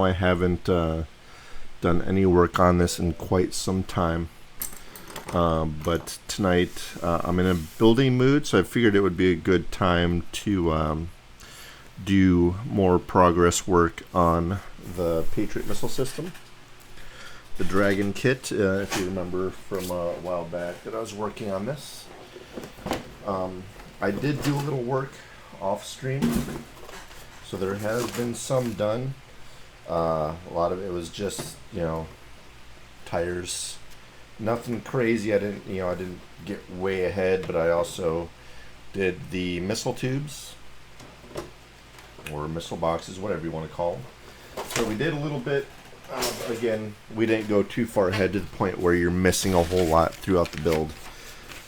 I haven't done any work on this in quite some time. But tonight I'm in a building mood, so I figured it would be a good time to do more progress work on the Patriot missile system. The Dragon kit, if you remember from a while back that I was working on this. I did do a little work off stream, so there has been some done. A lot of it was just, tires. Nothing crazy. I didn't get way ahead, but I also did the missile tubes or missile boxes, whatever you want to call them. So we did a little bit. Again, we didn't go too far ahead to the point where you're missing a whole lot throughout the build.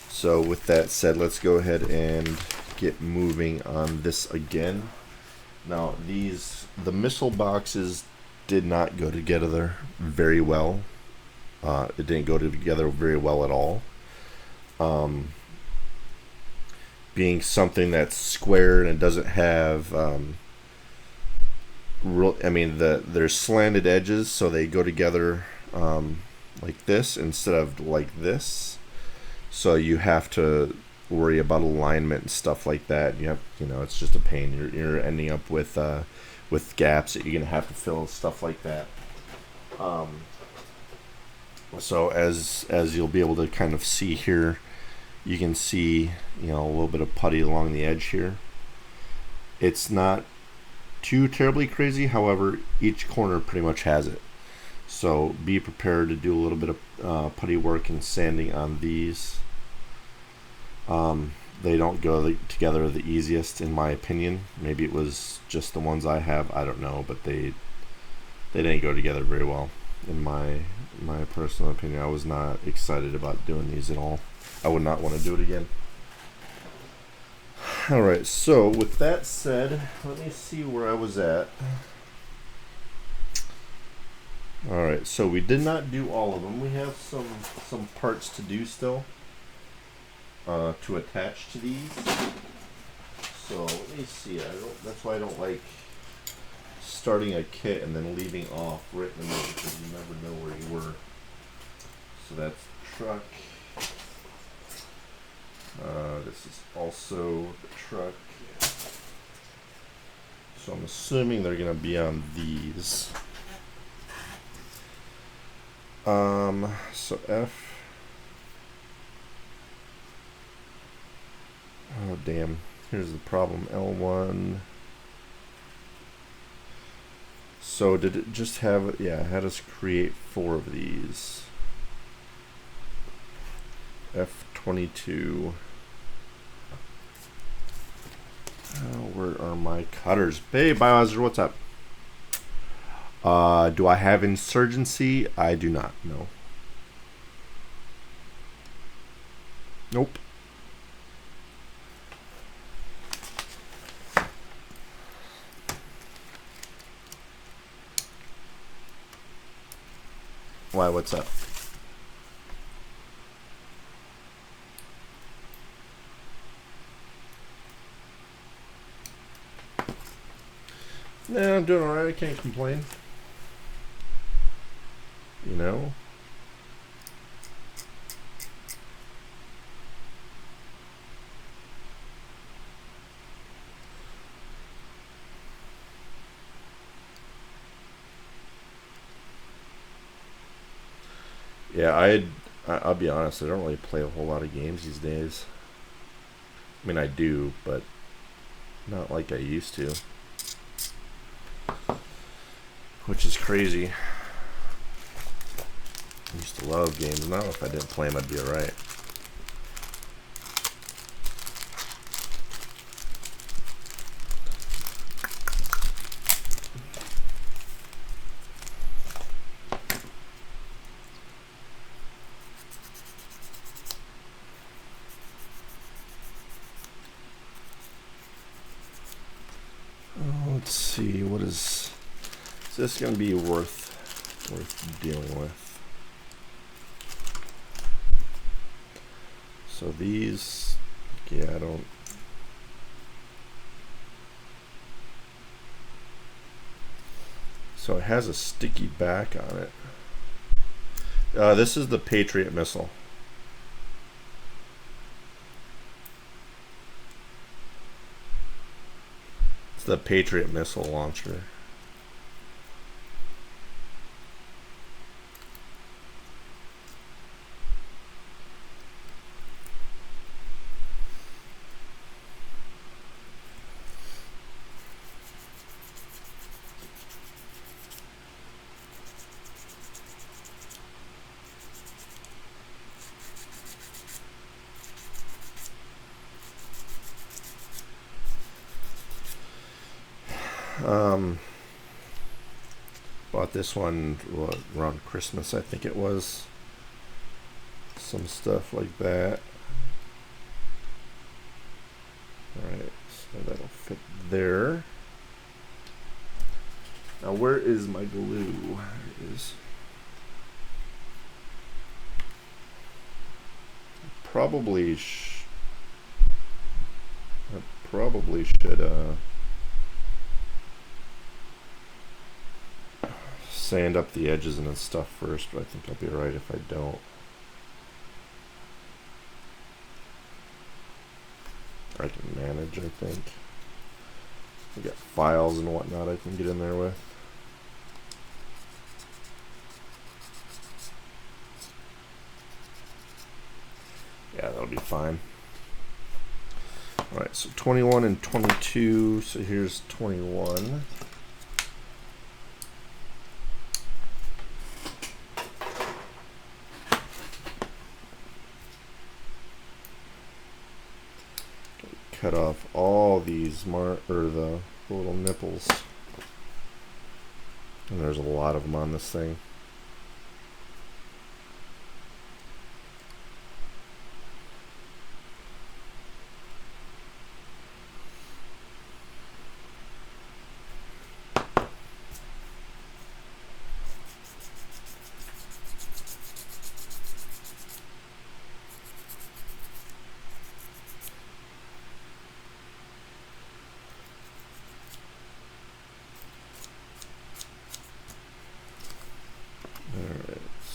So with that said, let's go ahead and get moving on this again. Now the missile boxes did not go together very well. It didn't go together very well at all. Being something that's square and it doesn't have there's slanted edges, so they go together like this instead of like this. So you have to worry about alignment and stuff like that. It's just a pain. You're ending up with gaps that you're gonna have to fill, stuff like that. So as you'll be able to kind of see here, you can see a little bit of putty along the edge here. It's not too terribly crazy, however, each corner pretty much has it. So be prepared to do a little bit of putty work and sanding on these. They don't go together the easiest, in my opinion. Maybe it was just the ones I have, I don't know, but they didn't go together very well, in my personal opinion. I was not excited about doing these at all. I would not want to do it again. Alright, so with that said, let me see where I was at. Alright, so we did not do all of them. We have some parts to do still to attach to these. So let me see. That's why I don't like starting a kit and then leaving off right in the middle, because you never know where you were. So that's the truck. This is also the truck. So I'm assuming they're going to be on these. So F. Oh damn, here's the problem. L1. So did it just have, yeah, it had us create 4 of these. F22. Where are my cutters? Hey, Biohazard, what's up? Do I have insurgency? I do not, no. Nope. Why, what's up? Nah, I'm doing alright. I can't complain. Yeah, I'll be honest, I don't really play a whole lot of games these days. I mean, I do, but not like I used to. Which is crazy. I used to love games. Now if I didn't play them, I'd be alright. Let's see, what is this going to be worth dealing with? So these, yeah, I don't. So it has a sticky back on it. This is the Patriot missile. It's the Patriot missile launcher. Bought this one around Christmas, I think it was. Some stuff like that. Alright, so that'll fit there. Now where is my glue? There it is. I probably should sand up the edges and stuff first, but I think I'll be right if I don't. I can manage, I think. I got files and whatnot I can get in there with. Yeah, that'll be fine. Alright, so 21 and 22, so here's 21. Cut off all these the little nipples, and there's a lot of them on this thing.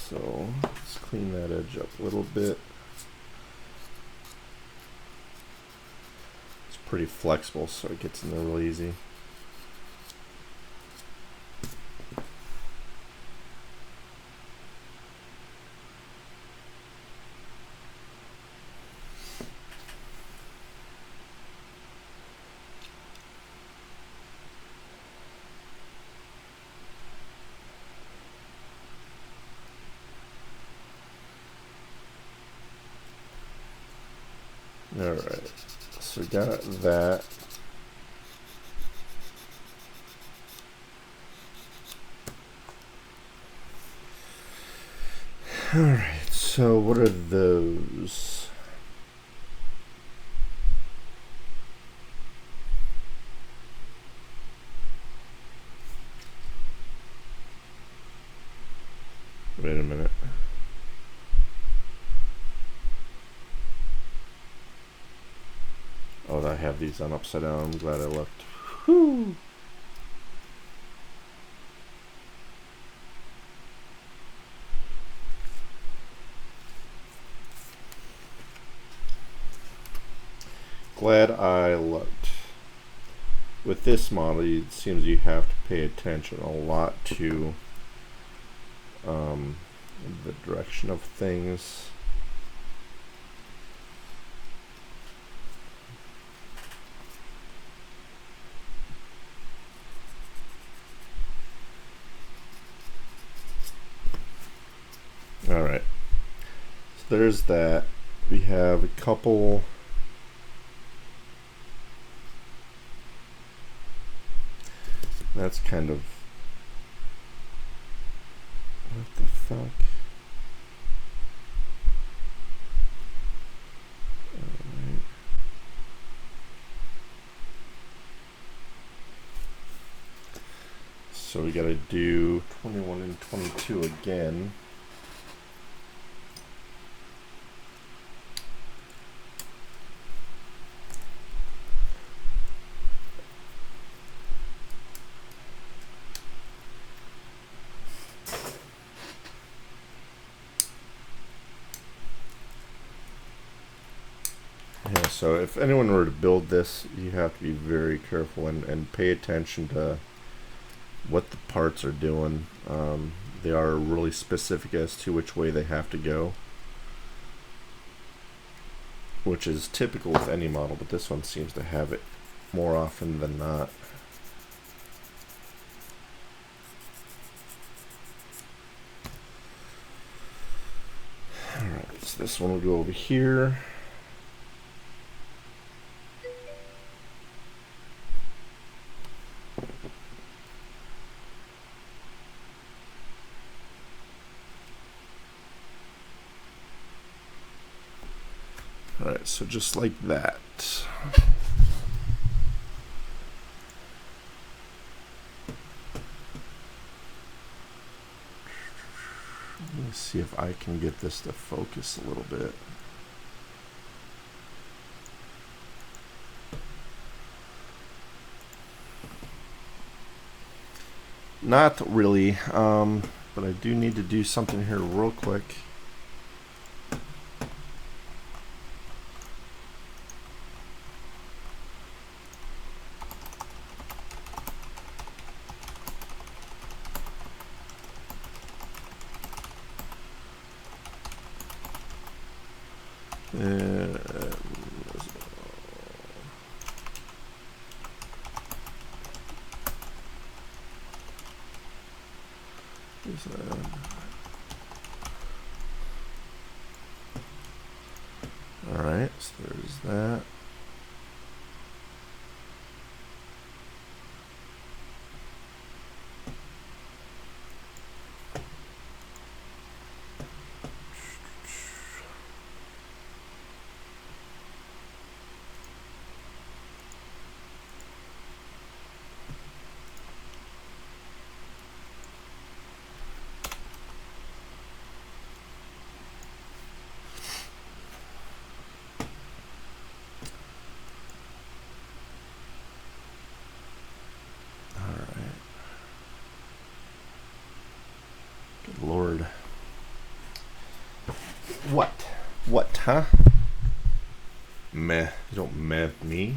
So let's clean that edge up a little bit. It's pretty flexible, so it gets in there real easy. Alright, so we got that. Alright, so what are those? Wait a minute. Oh, I have these on upside down. I'm glad I left. Whew. Glad I looked. With this model, it seems you have to pay attention a lot to the direction of things. Alright, so there's that. We have a couple that's kind of what the fuck. Alright. So we gotta do 21 and 22 again. Yeah, so if anyone were to build this, you have to be very careful and pay attention to what the parts are doing. They are really specific as to which way they have to go, which is typical with any model, but this one seems to have it more often than not. Alright, so this one will go over here. Alright, so just like that. Let me see if I can get this to focus a little bit. Not really, but I do need to do something here real quick. Alright, so there's that. Lord. What, huh? Meh. You don't meh me.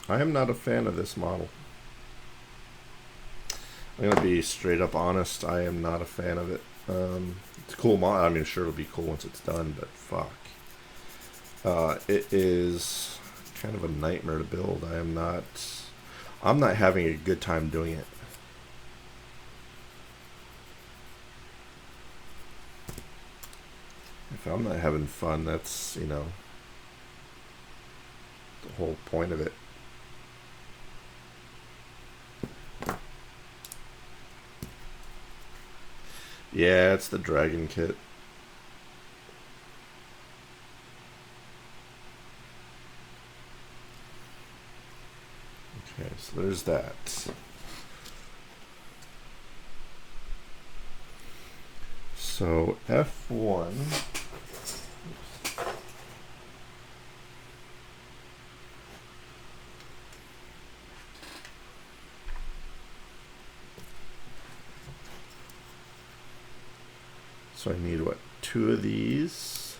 I am not a fan of this model. I'm going to be straight up honest. I am not a fan of it. It's a cool model. I mean, sure, it'll be cool once it's done, but fuck. It is kind of a nightmare to build. I'm not having a good time doing it. If I'm not having fun, that's, you know, the whole point of it. Yeah, it's the dragon kit. Okay, so there's that. So F1. So I need, what, 2 of these?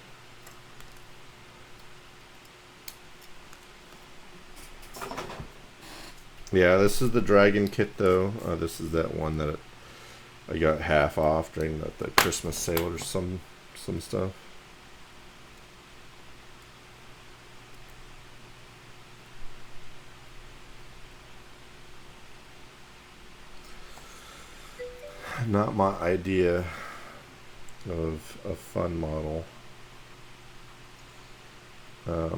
Yeah, this is the dragon kit, though. This is that one that I got half off during the Christmas sale or some stuff. Not my idea of a fun model. I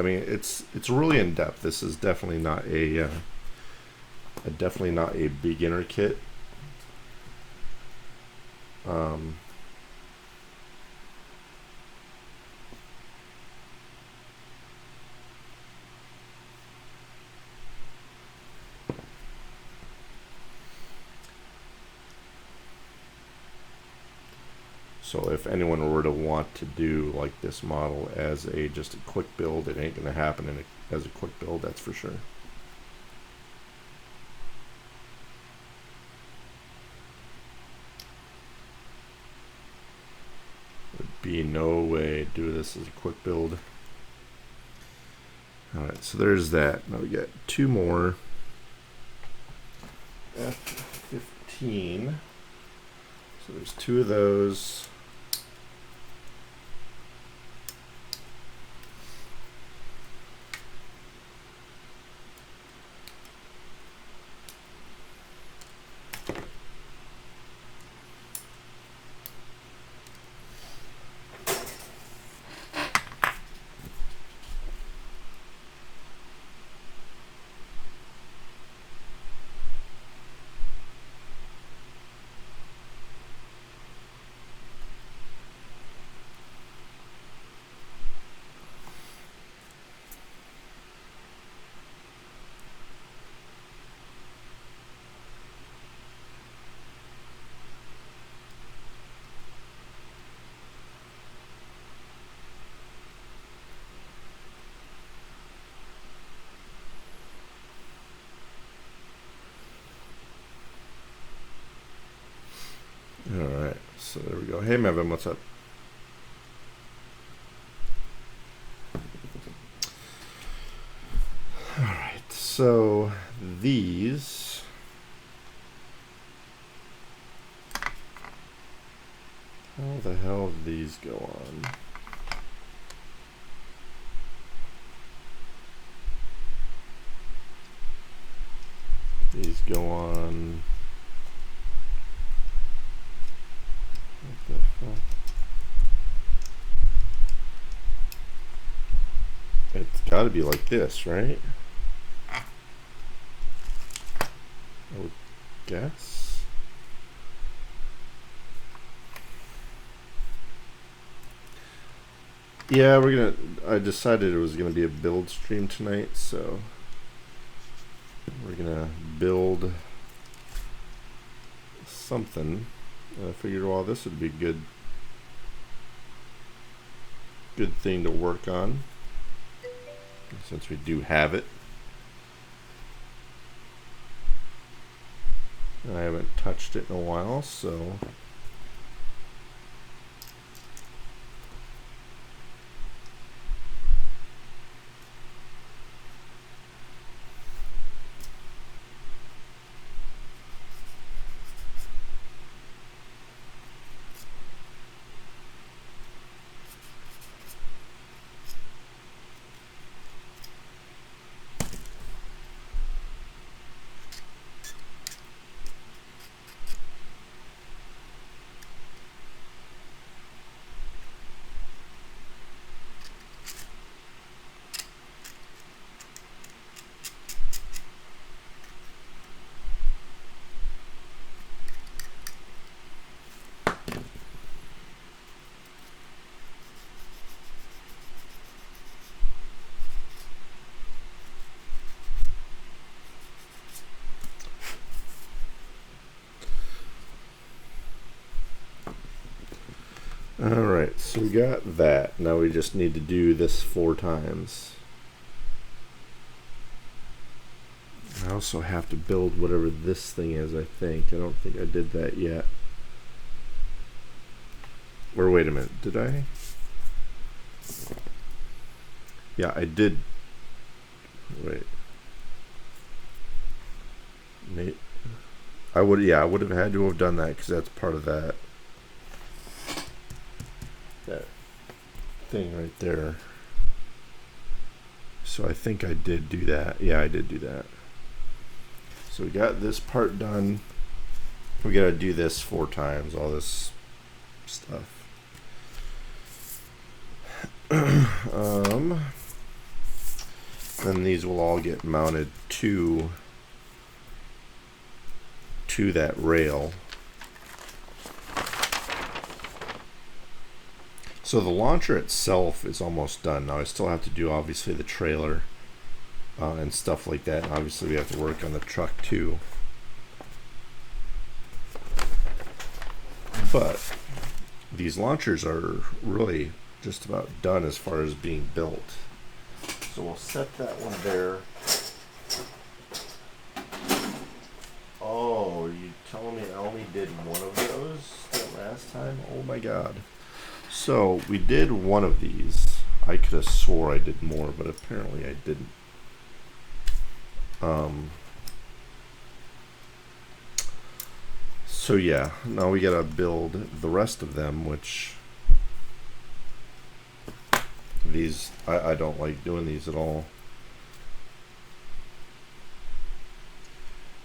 mean, it's really in depth. This is definitely not a beginner kit. So if anyone were to want to do like this model as just a quick build, it ain't gonna happen as a quick build, that's for sure. Would be no way to do this as a quick build. Alright, so there's that. Now we got two more. F15. So there's two of those. Alright, so there we go. Hey Mevin, what's up? Alright, so these how the hell do these go on? These go on. What the fuck? It's got to be like this, right? I would guess. Yeah, I decided it was gonna be a build stream tonight, so we're gonna build something. I figured, well, this would be a good thing to work on since we do have it. I haven't touched it in a while, so alright, so we got that. Now we just need to do this 4 times. I also have to build whatever this thing is, I think. I don't think I did that yet. Or wait a minute, did I? Yeah, I did. Wait. I would have had to have done that because that's part of that thing right there. So I think I did do that. Yeah, I did do that. So we got this part done. We gotta do this 4 times, all this stuff. Then these will all get mounted to that rail. So the launcher itself is almost done. Now I still have to do obviously the trailer and stuff like that. Obviously we have to work on the truck too. But these launchers are really just about done as far as being built. So we'll set that one there. Oh, you telling me I only did one of those that last time? Oh my god. So we did one of these. I could have swore I did more, but apparently I didn't. So yeah, now we gotta build the rest of them, which these, I don't like doing these at all.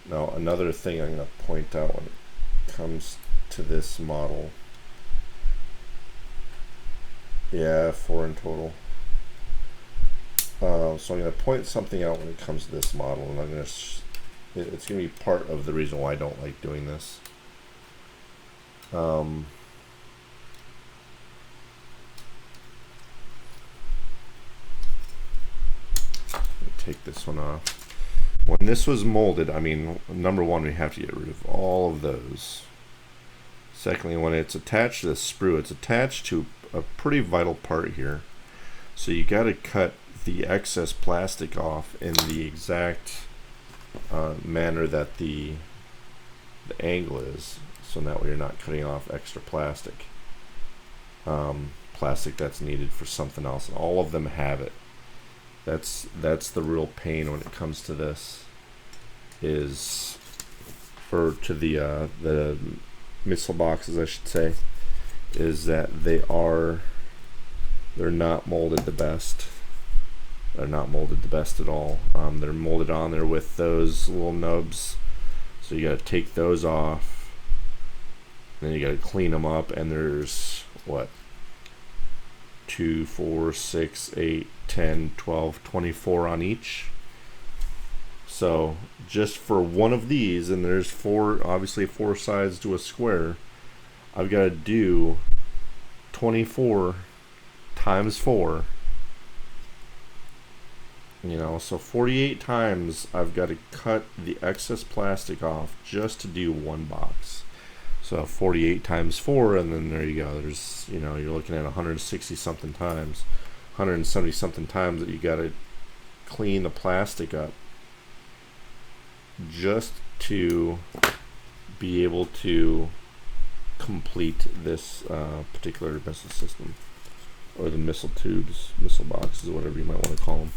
Now another thing I'm gonna point out when it comes to this model. Yeah, 4 in total. So I'm going to point something out when it comes to this model, and I'm going to, it's going to be part of the reason why I don't like doing this. Take this one off. When this was molded, I mean, number one, we have to get rid of all of those. Secondly, when it's attached to the sprue, it's attached to a pretty vital part here. So you got to cut the excess plastic off in the exact manner that the angle is, so that way you're not cutting off extra plastic. Plastic that's needed for something else, and all of them have it. That's the real pain when it comes to this, is, or to the missile boxes, I should say, is that they're not molded the best. They're not molded the best at all. They're molded on there with those little nubs, so you got to take those off, then you got to clean them up, and there's what, 2, 4, 6, 8, 10, 12, 24 on each. So just for one of these, and there's obviously 4 sides to a square, I've got to do 24 times 4. You know, so 48 times I've got to cut the excess plastic off just to do one box. So 48 times 4, and then there you go. There's, you know, you're looking at 160 something times, 170 something times that you got to clean the plastic up just to be able to complete this particular missile system, or the missile tubes, missile boxes, whatever you might want to call them.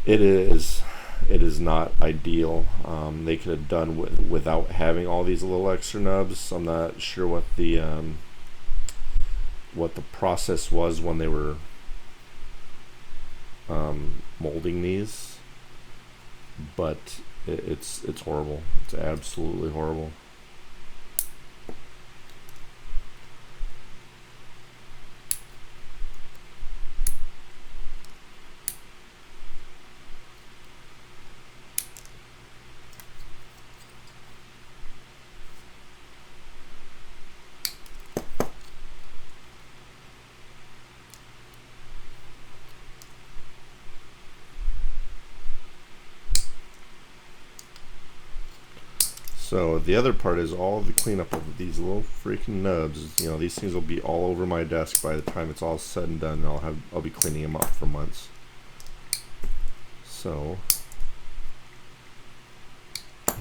It is not ideal. They could have done without having all these little extra nubs. I'm not sure what the process was when they were molding these, but it's horrible. It's absolutely horrible. So the other part is all of the cleanup of these little freaking nubs. You know, these things will be all over my desk by the time it's all said and done. I'll be cleaning them up for months. So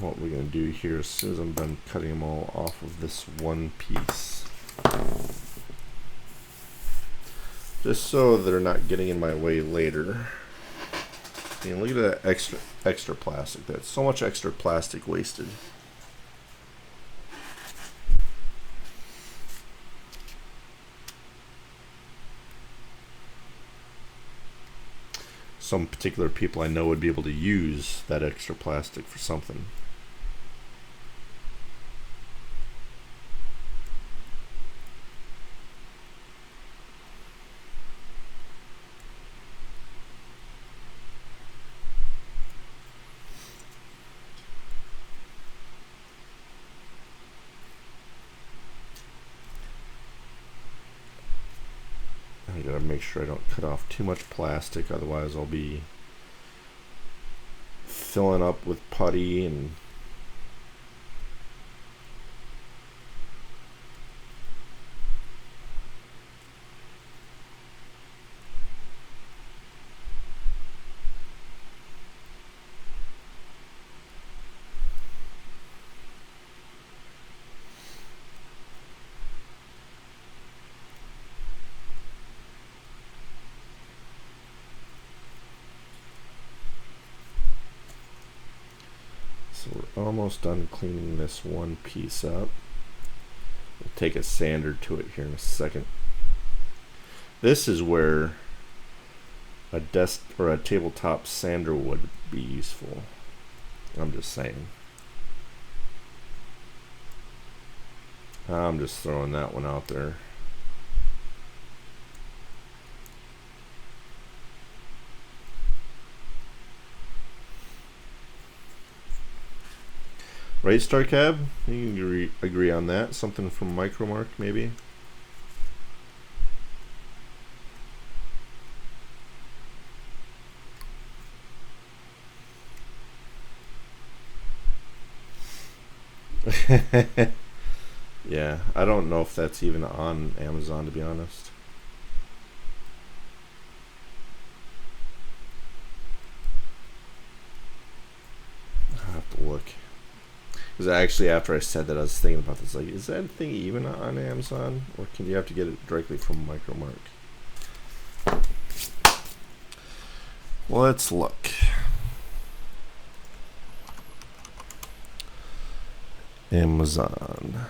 what we're going to do here, as soon as I'm done cutting them all off of this one piece, just so they're not getting in my way later. I mean, look at that extra plastic. That's so much extra plastic wasted. Some particular people I know would be able to use that extra plastic for something. I gotta make sure I don't cut off too much plastic, otherwise I'll be filling up with putty and So we're almost done cleaning this one piece up. We'll take a sander to it here in a second. This is where a desk or a tabletop sander would be useful. I'm just saying. I'm just throwing that one out there. Right, StarCab? You can agree on that. Something from Micromark, maybe? Yeah, I don't know if that's even on Amazon, to be honest. I'll have to look. Because actually, after I said that, I was thinking about this. Like, is that thing even on Amazon? Or can you have to get it directly from Micromark? Well, let's look. Amazon.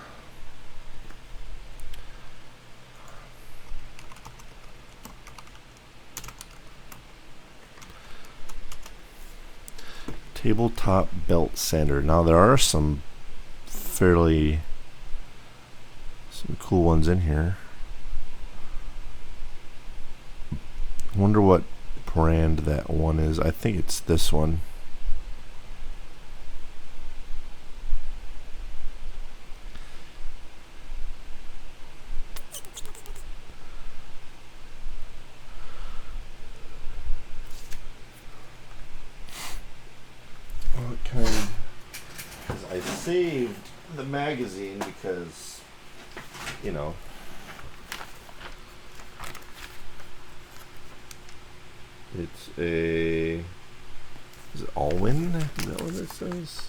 Tabletop belt sander. Now there are some cool ones in here. I wonder what brand that one is. I think it's this one. I saved the magazine because, you know, it's a, is it Alwyn? Is that what it says?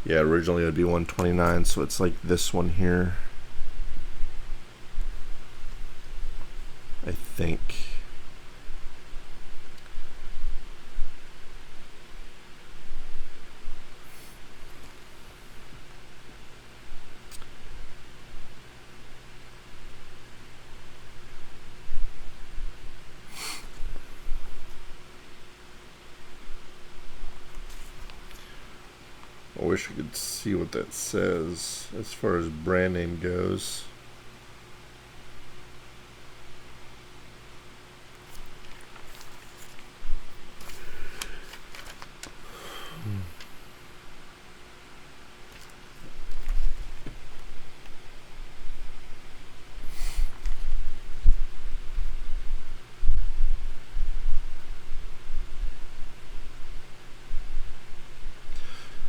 Yeah, originally it would be $129, so it's like this one here, I think. I wish I could see what that says as far as brand name goes.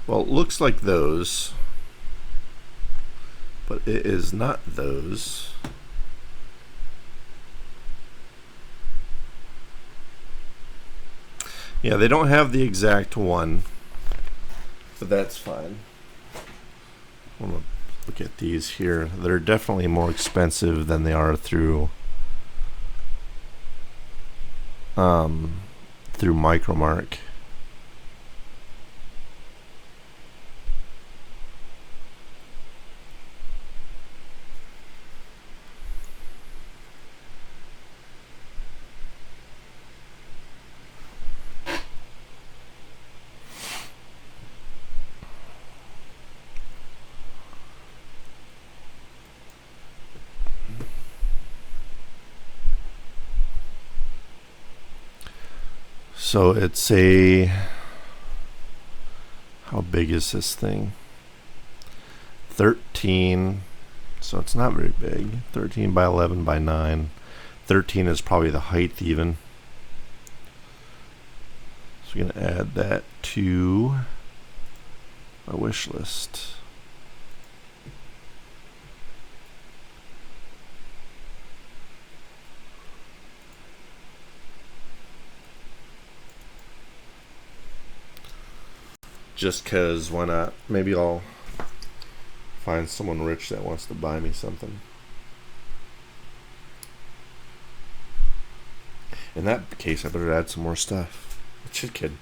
Well, it looks like those, but it is not those. Yeah, they don't have the exact one, but that's fine. I'm gonna look at these here. They're definitely more expensive than they are through Micromark. So it's a, how big is this thing? 13, so it's not very big. 13 by 11 by 9. 13 is probably the height even. So we're gonna add that to my wish list. Just cause, why not? Maybe I'll find someone rich that wants to buy me something. In that case, I better add some more stuff. Just kidding.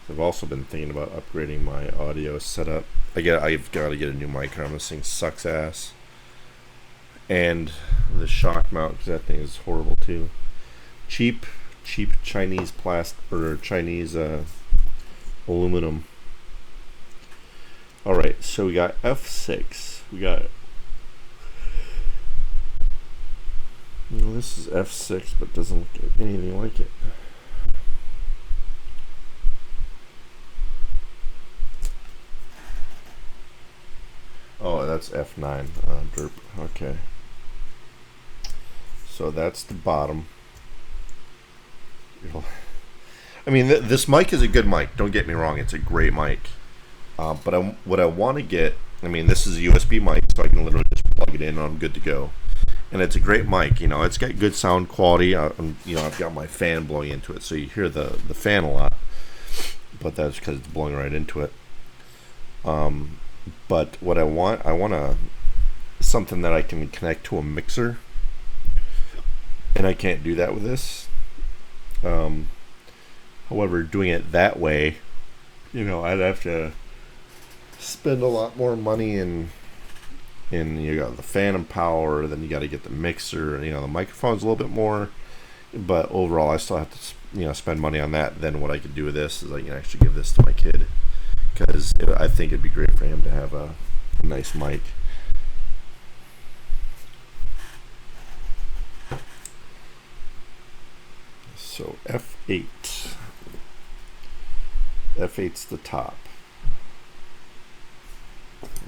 I've also been thinking about upgrading my audio setup. I've got to get a new mic, or this thing sucks ass. And the shock mount, because that thing is horrible too. Cheap Chinese plastic or Chinese aluminum. All right, so we got F6. We got. Well, this is F6, but doesn't look anything like it. Oh, that's F9. Derp. Okay. So that's the bottom. I mean, this mic is a good mic. Don't get me wrong; it's a great mic. But what I want to get, I mean, this is a USB mic, so I can literally just plug it in and I'm good to go. And it's a great mic. You know, it's got good sound quality. I've got my fan blowing into it, so you hear the fan a lot. But that's because it's blowing right into it. But what I want something that I can connect to a mixer, and I can't do that with this. However, doing it that way, I'd have to spend a lot more money in you got the phantom power, then you got to get the mixer. The microphone's a little bit more, but overall, I still have to spend money on that. Then what I could do with this is I can actually give this to my kid, because I think it'd be great for him to have a nice mic. So F8. F8's the top.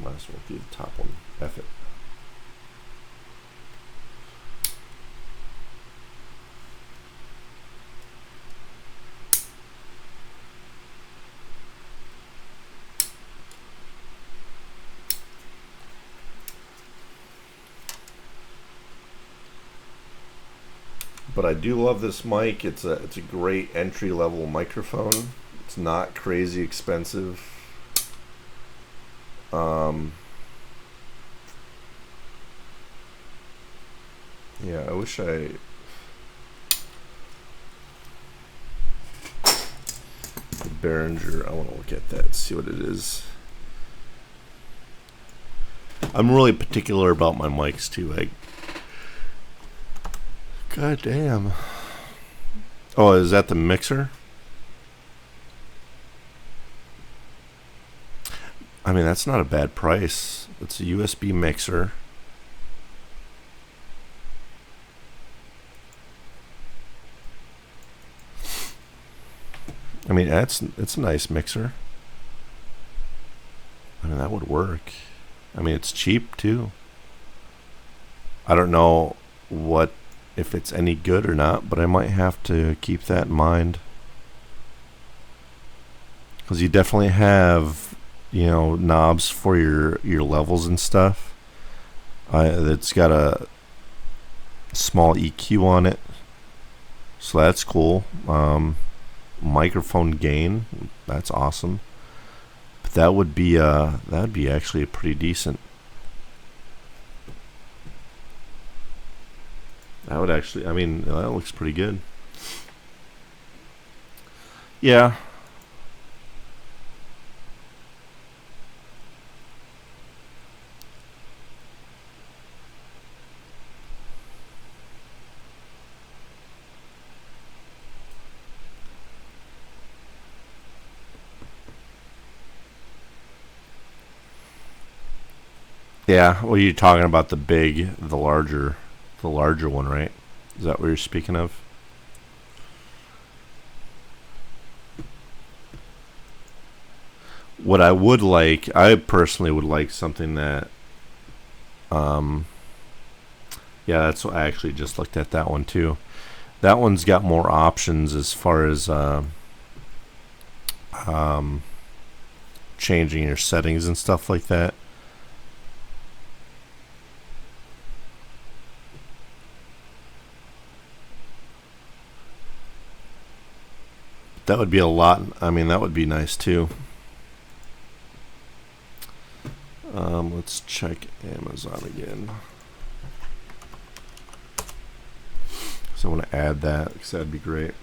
Might as well do the top one. F it. But I do love this mic. It's a great entry level microphone. It's not crazy expensive. Yeah, I wish the Behringer, I want to look at that, see what it is. I'm really particular about my mics too. God damn. Oh, is that the mixer? I mean, that's not a bad price. It's a USB mixer. I mean, it's a nice mixer. I mean, that would work. I mean, it's cheap too. I don't know if it's any good or not, but I might have to keep that in mind, because you definitely have knobs for your levels and stuff. It's got a small EQ on it, so that's cool. Microphone gain, that's awesome. But that'd be actually pretty decent. That would actually, I mean, that looks pretty good. Yeah. Yeah, well, you're talking about the larger one, right? Is that what you're speaking of? What I personally would like something that, yeah, that's what I actually just looked at that one too. That one's got more options as far as changing your settings and stuff like that. That would be a lot. I mean, that would be nice too. Let's check Amazon again. So I want to add that because that'd be great.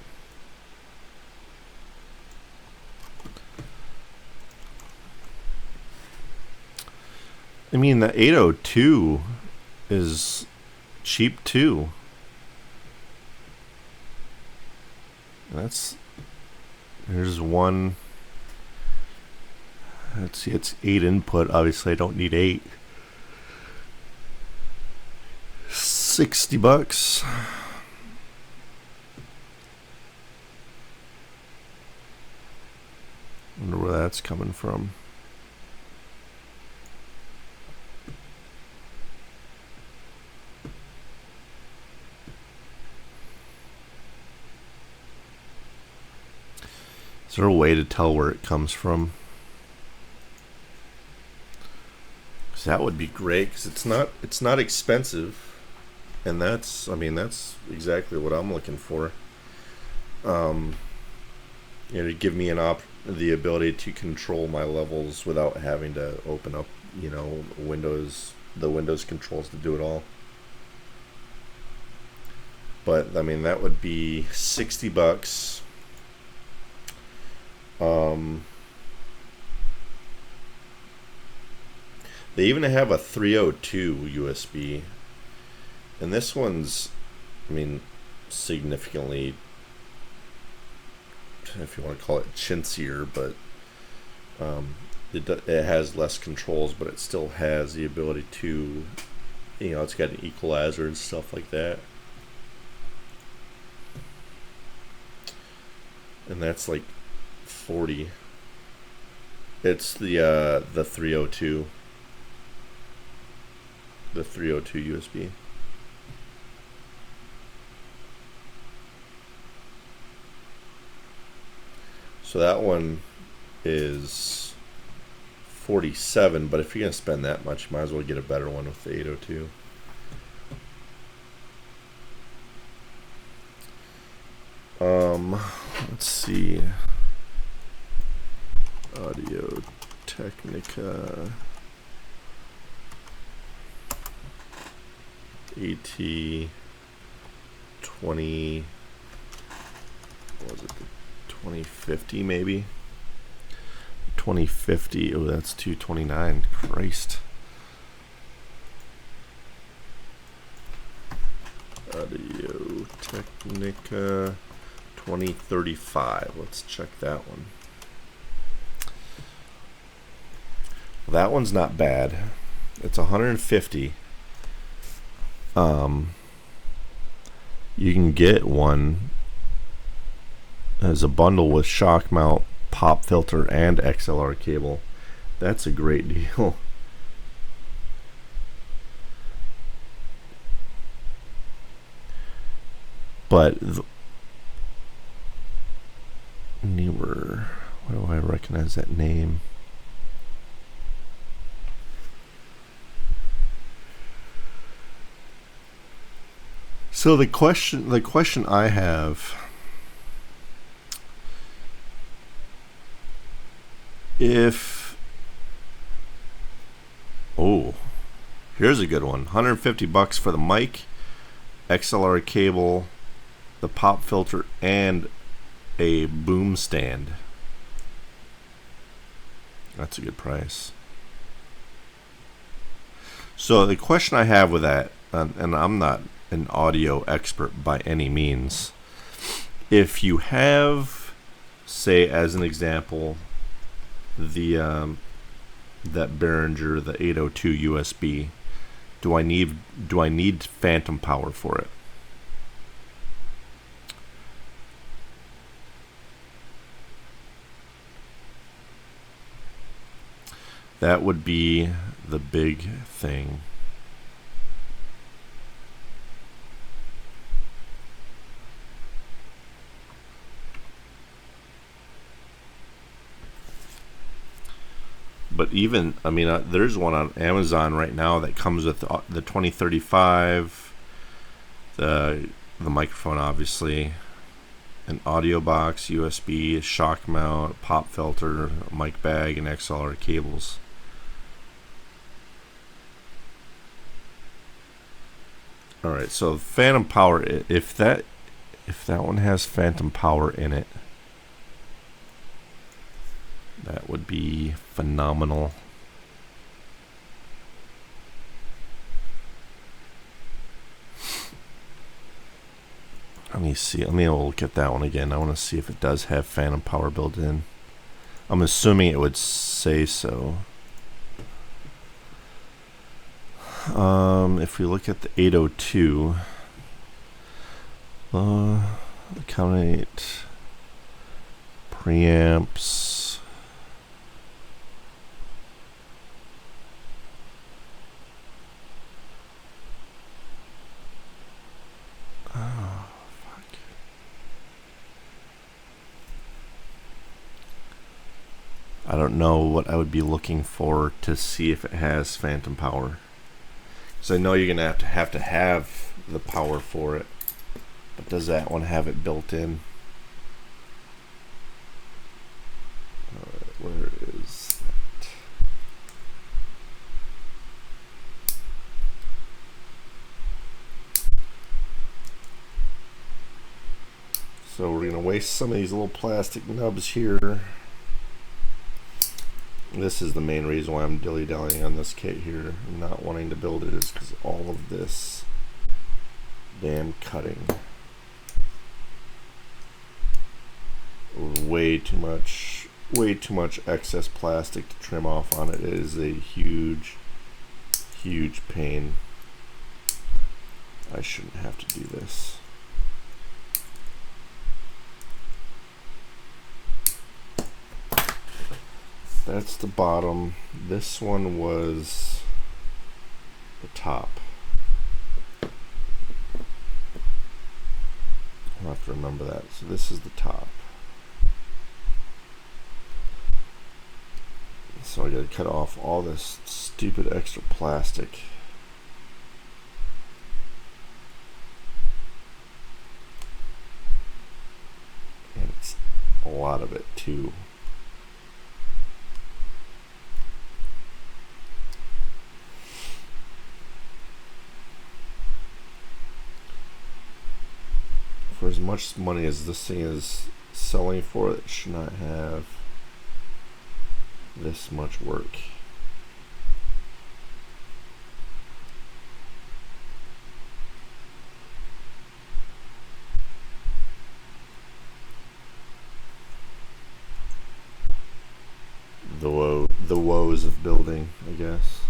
I mean, the 802 is cheap too. Here's one. Let's see, it's 8 input. Obviously, I don't need 8. $60. Wonder where that's coming from. Is there a way to tell where it comes from? Because that would be great. Because it's not expensive, and that's exactly what I'm looking for. To give me the ability to control my levels without having to open up, the Windows controls to do it all. But I mean, that would be $60. They even have a 302 USB, and this one's, significantly, if you want to call it, chintzier, but it has less controls, but it still has the ability to, it's got an equalizer and stuff like that. And that's like $40. It's the 302. The 302 USB. So that one is $47, but if you're gonna spend that much, you might as well get a better one with the 802. Let's see. Audio Technica AT 20, what was it, 2050 maybe? 2050, oh that's $229, Christ. Audio Technica 2035, let's check that one. That one's not bad. It's 150. You can get one as a bundle with shock mount, pop filter, and XLR cable. That's a great deal. But newer, why do I recognize that name? So the question I have, here's a good one. $150 for the mic, XLR cable, the pop filter, and a boom stand. That's a good price. So the question I have with that, and I'm not an audio expert by any means, if you have, say as an example, the that Behringer, the 802 USB, do I need phantom power for it? That would be the big thing. But even, there's one on Amazon right now that comes with the 2035, the microphone, obviously, an audio box, USB, shock mount, pop filter, mic bag, and XLR cables. All right, so phantom power. If that one has phantom power in it, that would be phenomenal. Let me see. Let me look at that one again. I want to see if it does have phantom power built in. I'm assuming it would say so. If we look at the 802, accommodate preamps. Oh, fuck. I don't know what I would be looking for to see if it has phantom power. So I know you're gonna have to have the power for it, but does that one have it built in? Alright, where is that? So we're gonna waste some of these little plastic nubs here. This is the main reason why I'm dilly-dallying on this kit here, not wanting to build it, is because all of this damn cutting. Way too much excess plastic to trim off on it. It is a huge pain. I shouldn't have to do this. That's the bottom. This one was the top. I'll have to remember that. So this is the top. So I gotta cut off all this stupid extra plastic. And it's a lot of it too. For as much money as this thing is selling for, it should not have this much work. The woes of building, I guess.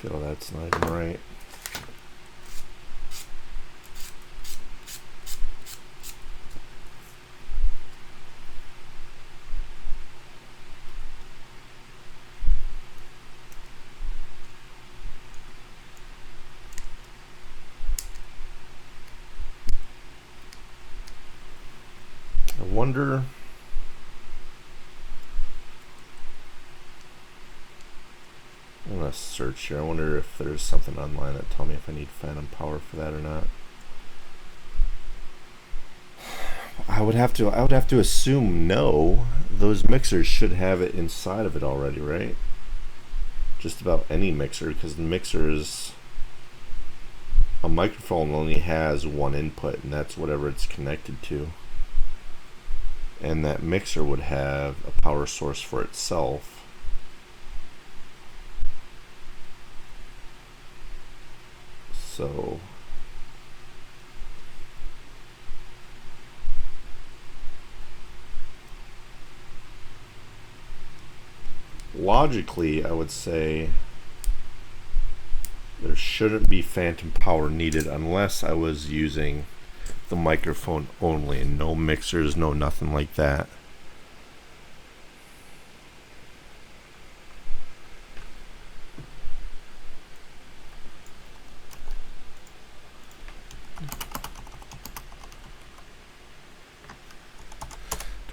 I feel that's not even right. I wonder. I'm gonna search here. I wonder if there's something online that tell me if I need phantom power for that or not. I would have to assume no. Those mixers should have it inside of it already, right? Just about any mixer, because the mixer is a microphone only has one input, and that's whatever it's connected to. And that mixer would have a power source for itself. So logically, I would say there shouldn't be phantom power needed unless I was using the microphone only and no mixers, no nothing like that.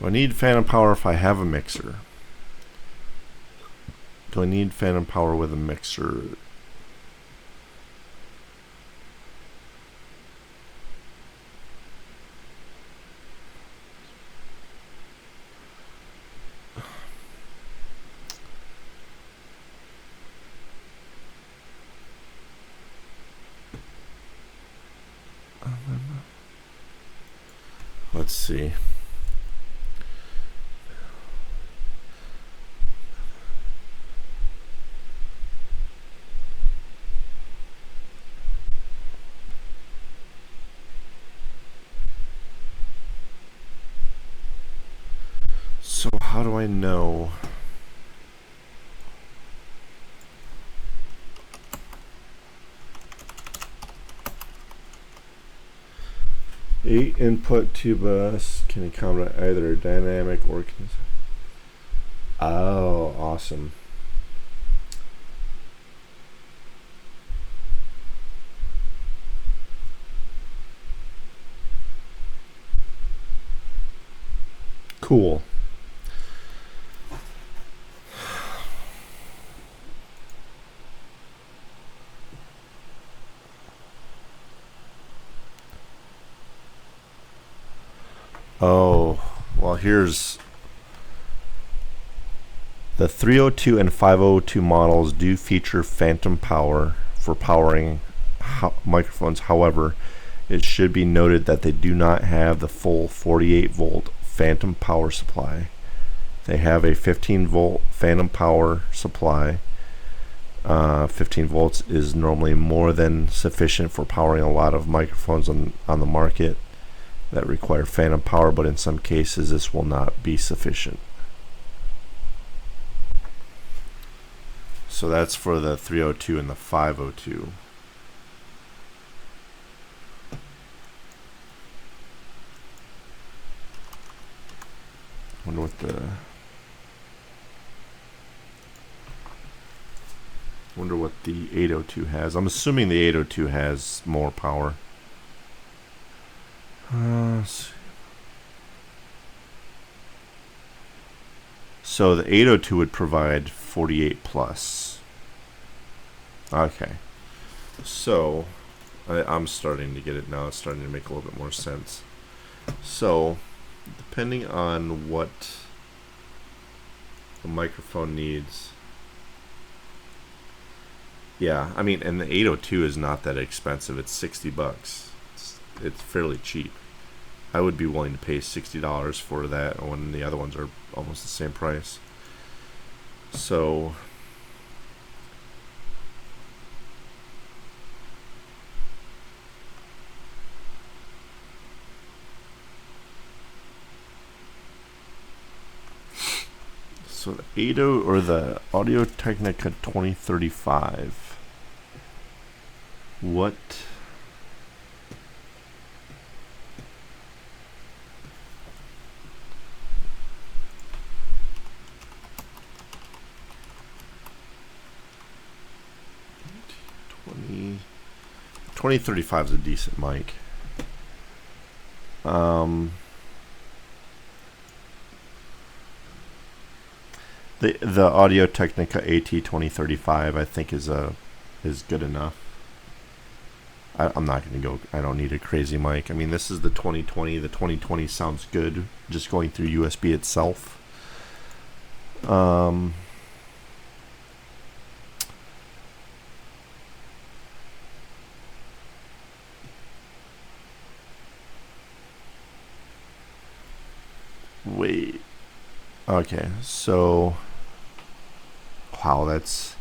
Do I need phantom power if I have a mixer? Do I need phantom power with a mixer? Let's see. So how do I know? Eight input to bus can accommodate either dynamic or. Oh, awesome. Cool. Oh, well, here's the 302 and 502 models do feature phantom power for powering microphones. However, it should be noted that they do not have the full 48 volt phantom power supply. They have a 15 volt phantom power supply. 15 volts is normally more than sufficient for powering a lot of microphones on the market that require phantom power, but in some cases this will not be sufficient. So that's for the 302 and the 502. Wonder what the 802 has. I'm assuming the 802 has more power. So the 802 would provide 48 plus. Okay. So I'm starting to get it now. It's starting to make a little bit more sense. So depending on what the microphone needs. Yeah, I mean, and the 802 is not that expensive. It's $60. It's fairly cheap. I would be willing to pay $60 for that when the other ones are almost the same price. So the 80 or the Audio Technica 2035. What? $20, 2035 is a decent mic. The Audio Technica AT 2035 I think is good enough. I'm not going to go. I don't need a crazy mic. I mean, this is the 2020. The 2020 sounds good just going through USB itself. Wait. Okay, so wow, that's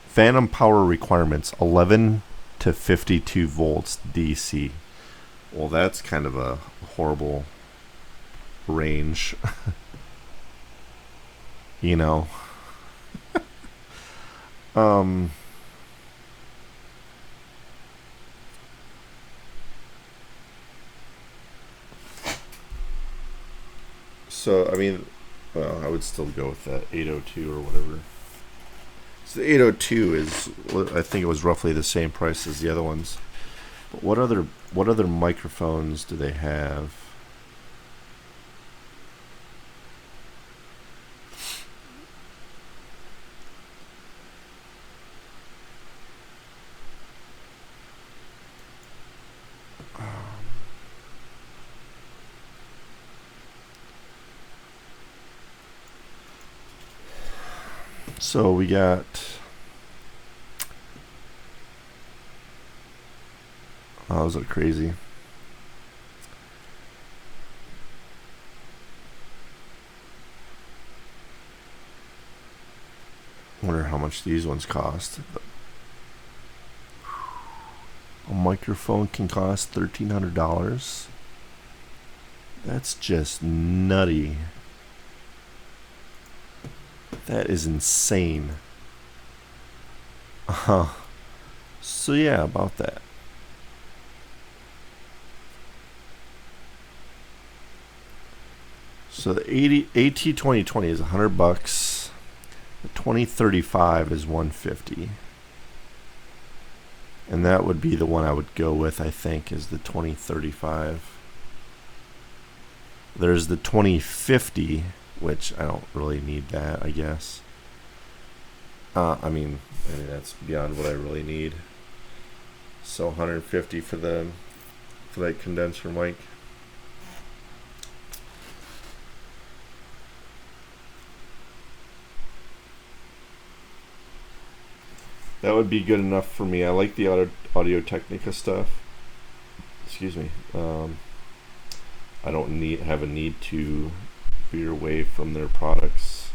phantom power requirements 11 to 52 volts DC. Well, that's kind of a horrible range. You know. So, I mean, well, I would still go with that 802 or whatever. So the 802 is, I think it was roughly the same price as the other ones. But what other microphones do they have? So we got those are crazy. Wonder how much these ones cost. A microphone can cost $1,300. That's just nutty. That is insane. So yeah, about that. So the AT2020 is $100. The 2035 is $150. And that would be the one I would go with, I think, is the 2035. There's the 2050, which I don't really need that, I guess. I mean that's beyond what I really need. So 150 for that condenser mic. That would be good enough for me. I like the Audio Technica stuff. Excuse me. I don't have a need to veer away from their products.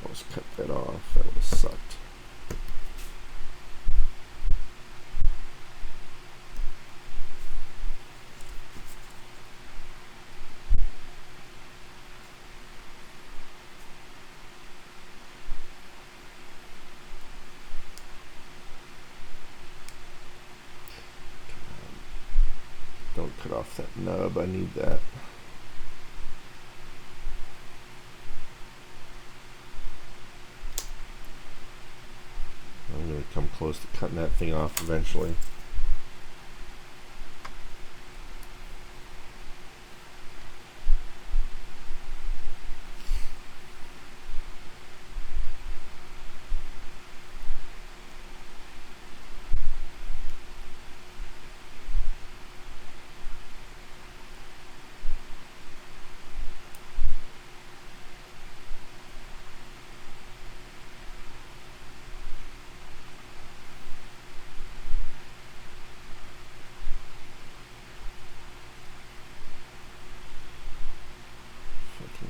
Let's cut that off. That would have sucked. Don't cut off that nub. I need that. I'm going to come close to cutting that thing off eventually.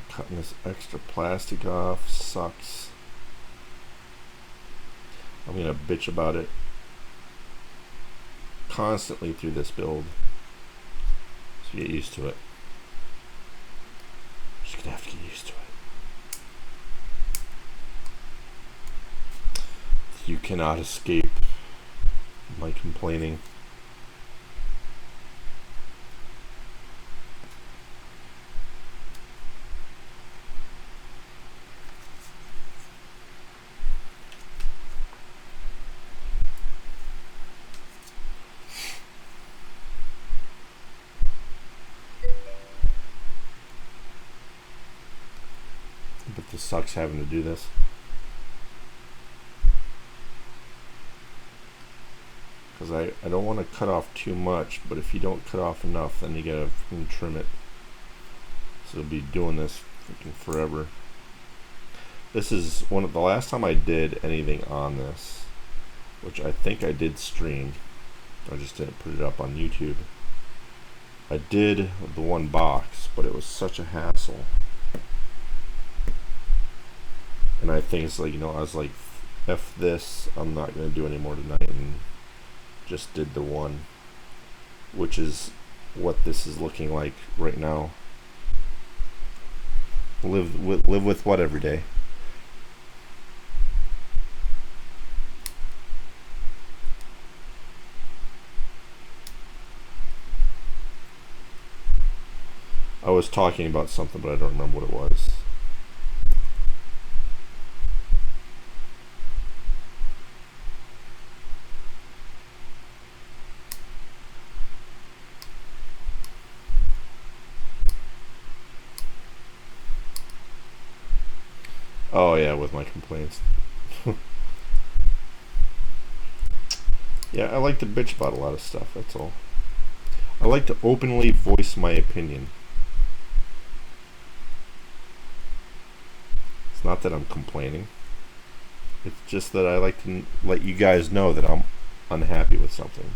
Cutting this extra plastic off sucks. I'm gonna bitch about it constantly through this build, so get used to it. Just gonna have to get used to it. You cannot escape my complaining. But this sucks having to do this. Because I don't want to cut off too much, but if you don't cut off enough, then you gotta trim it. So it'll be doing this freaking forever. This is one of the last time I did anything on this, which I think I did stream. I just didn't put it up on YouTube. I did the one box, but it was such a hassle. And I think it's like, I was like, F this, I'm not going to do any more tonight, and just did the one, which is what this is looking like right now. Live with what every day? I was talking about something, but I don't remember what it was. Oh yeah, with my complaints. Yeah, I like to bitch about a lot of stuff, that's all. I like to openly voice my opinion. It's not that I'm complaining. It's just that I like to let you guys know that I'm unhappy with something.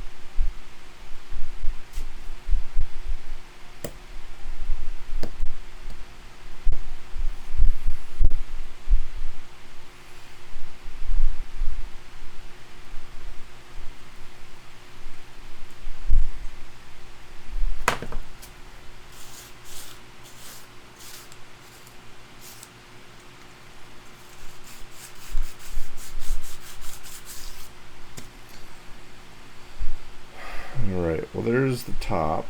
Alright, well, there's the top.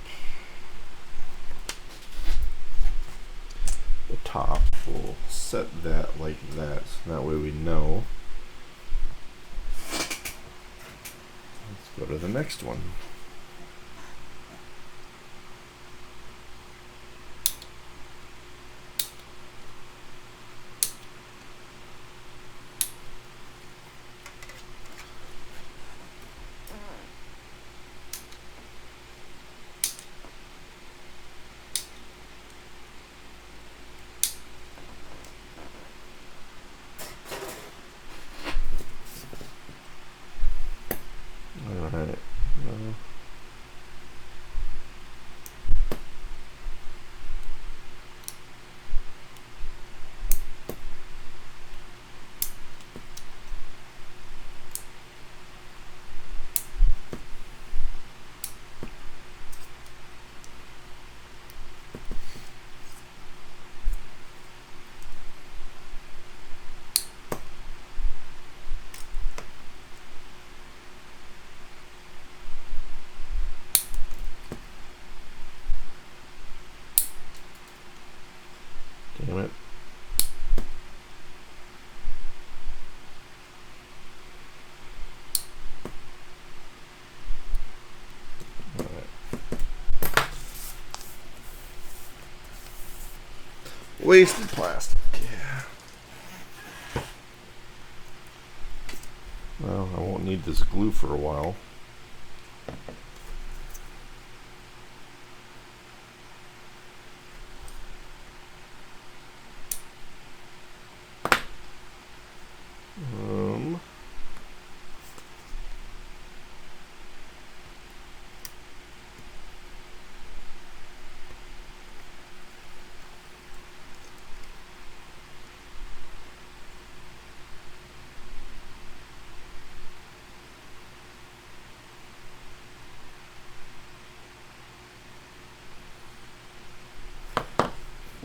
The top, we'll set that like that, so that way we know. Let's go to the next one. Alright. Damn it. Wasted plastic. Yeah. Well, I won't need this glue for a while.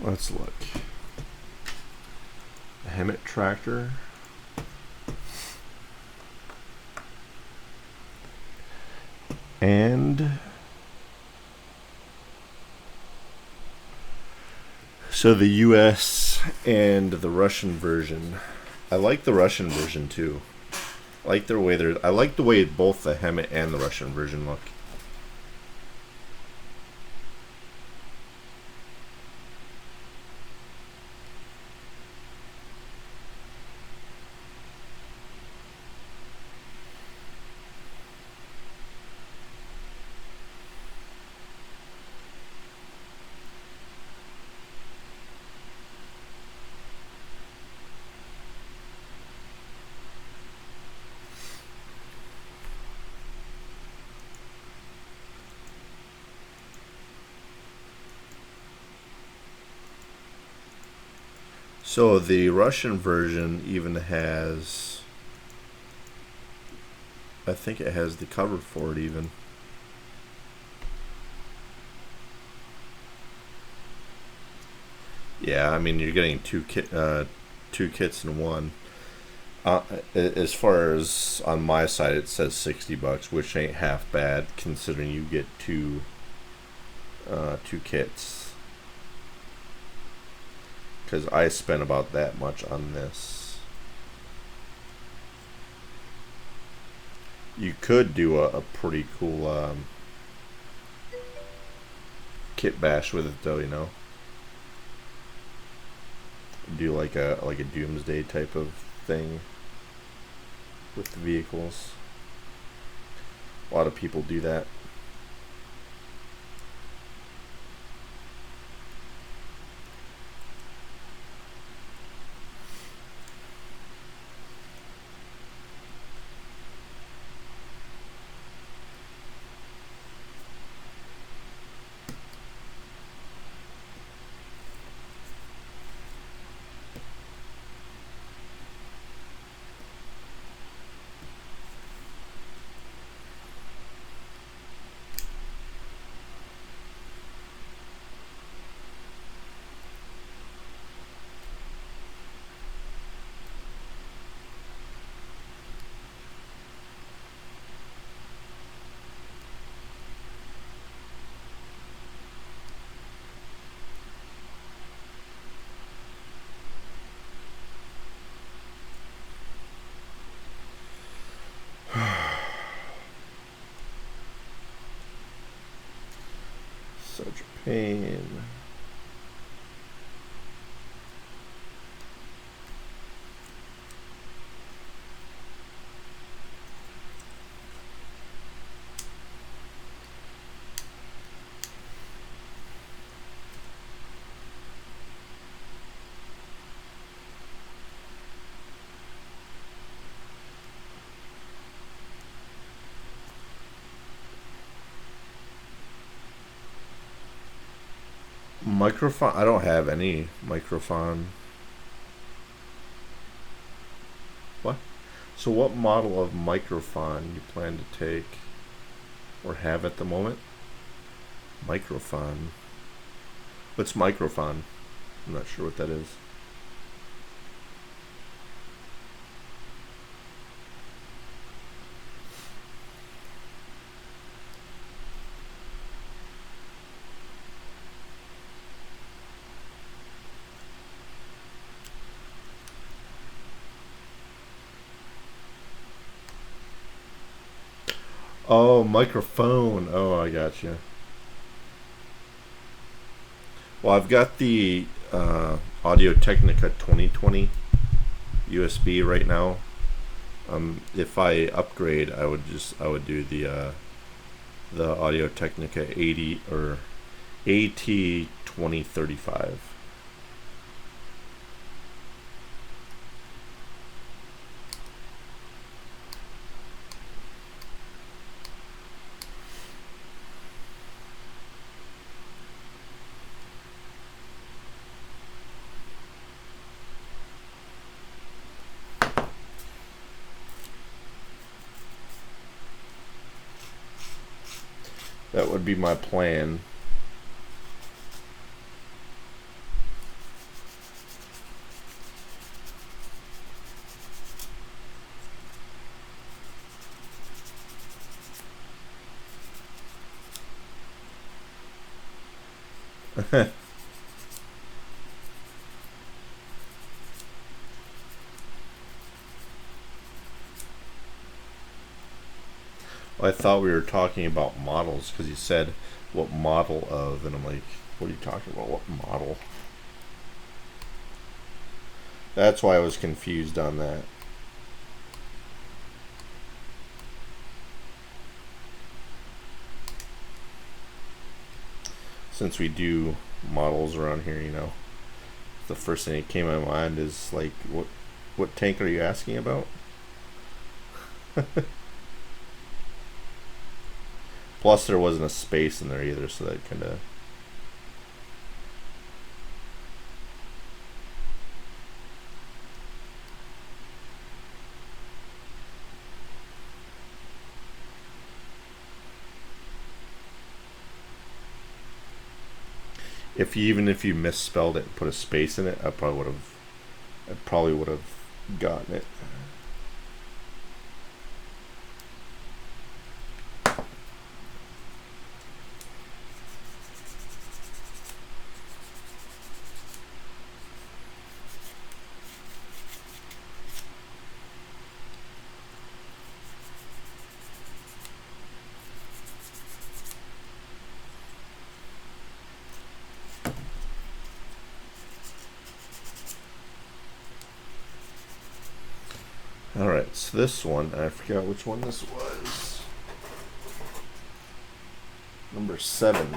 Let's look. A Hemet tractor. And so the US and the Russian version. I like the Russian version too. I like the way both the Hemet and the Russian version look. So the Russian version even has, I think it has the cover for it even. Yeah, I mean you're getting two kits in one. As far as on my side, it says $60, which ain't half bad considering you get two kits. Because I spent about that much on this. You could do a pretty cool kit bash with it, though. You know, do like a doomsday type of thing with the vehicles. A lot of people do that. Such a pain. Microphone? I don't have any microphone. What? So what model of microphone you plan to take or have at the moment? Microphone. What's microphone? I'm not sure what that is. Oh, microphone. Oh, I got you. Well, I've got the Audio Technica 2020 USB right now. If I upgrade, I would do the Audio Technica 80 or AT 2035. That would be my plan. I thought we were talking about models because you said what model of, and I'm like, what are you talking about? What model? That's why I was confused on that. Since we do models around here, you know, the first thing that came to my mind is like, what tank are you asking about? Plus, there wasn't a space in there either, so that kind of. Even if you misspelled it and put a space in it, I probably would have gotten it. Alright, so this one, I forgot which one this was. Number 7.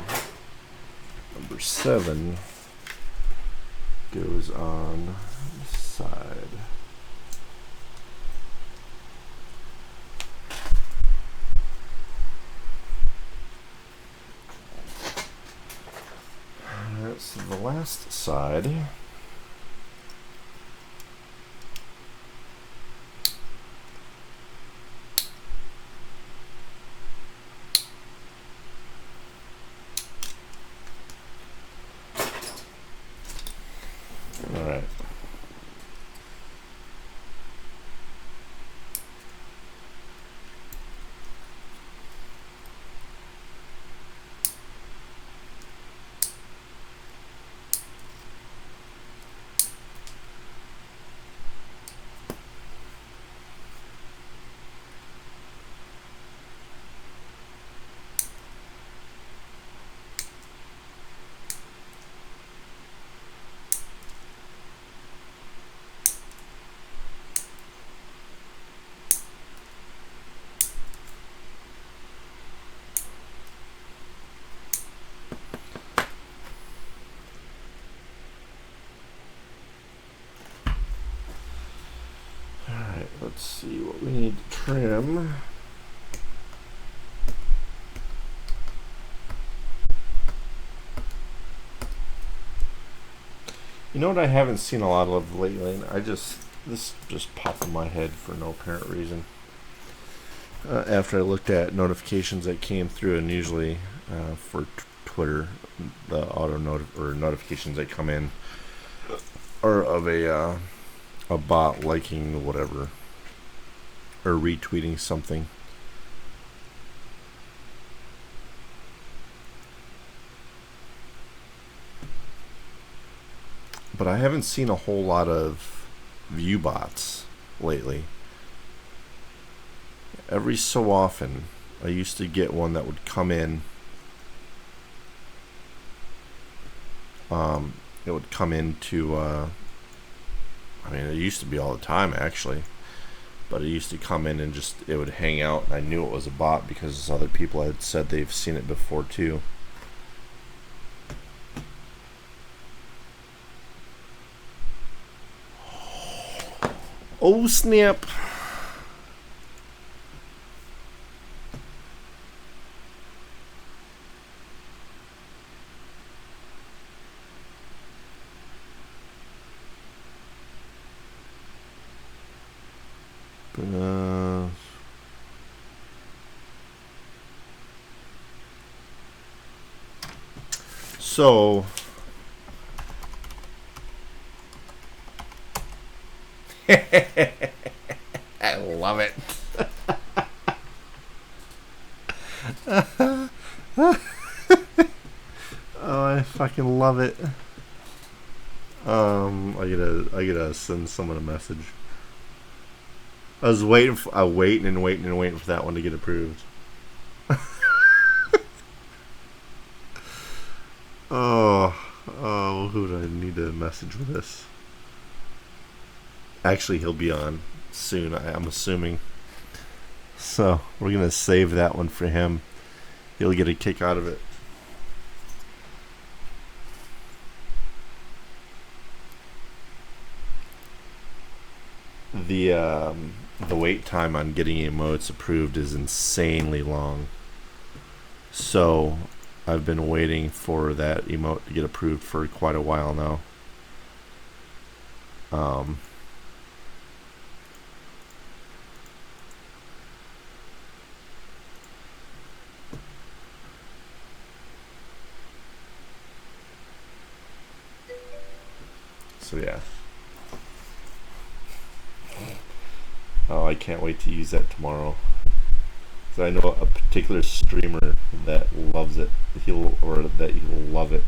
Number 7 goes on the side. Alright, so the last side. Alright. Let's see what we need to trim. You know what I haven't seen a lot of lately, and this just popped in my head for no apparent reason. After I looked at notifications that came through, and usually for Twitter, the auto notifications that come in are of a bot liking whatever or retweeting something. But I haven't seen a whole lot of view bots lately. Every so often, I used to get one that would come in. It would come into, I mean, it used to be all the time actually, but it used to come in and just, it would hang out, and I knew it was a bot because other people had said they've seen it before too. Oh snap! So I love it. Oh, I fucking love it. I gotta send someone a message. I was waiting for that one to get approved. Oh, who do I need to message with this? Actually, he'll be on soon, I'm assuming. So, we're going to save that one for him. He'll get a kick out of it. The wait time on getting emotes approved is insanely long. So, I've been waiting for that emote to get approved for quite a while now. So yeah. Oh, I can't wait to use that tomorrow. So I know a particular streamer that loves it. He'll love it.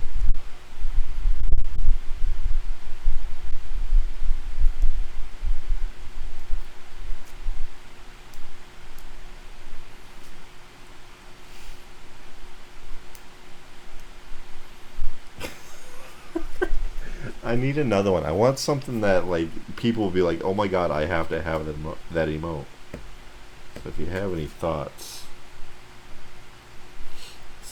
I need another one. I want something that like people will be like, "Oh my god, I have to have that emote." So if you have any thoughts,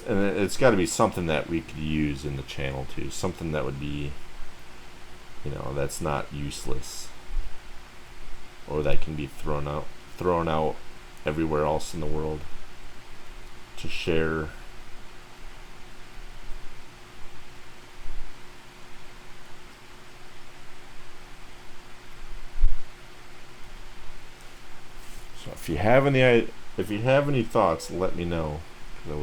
And it's got to be something that we could use in the channel too. Something that would be, that's not useless, or that can be thrown out everywhere else in the world to share. So if you have any thoughts, let me know. 'Cause I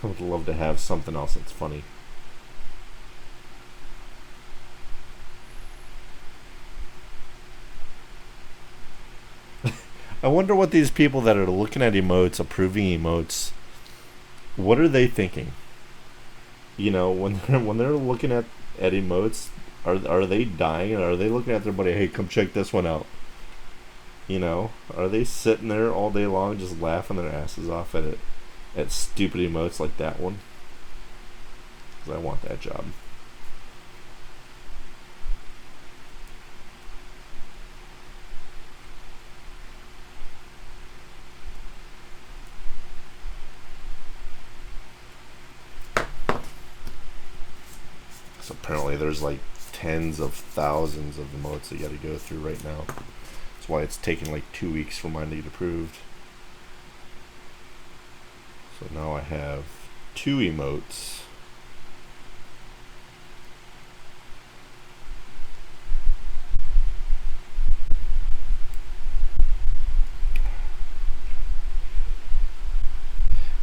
would love to have something else that's funny. I wonder what these people that are looking at emotes, approving emotes, what are they thinking? When they're looking at emotes, are they dying, or are they looking at their buddy? Hey, come check this one out. Are they sitting there all day long just laughing their asses off at stupid emotes like that one? 'Cause I want that job. So apparently there's like tens of thousands of emotes that you got to go through right now. That's why it's taking like 2 weeks for mine to get approved. So now I have 2 emotes.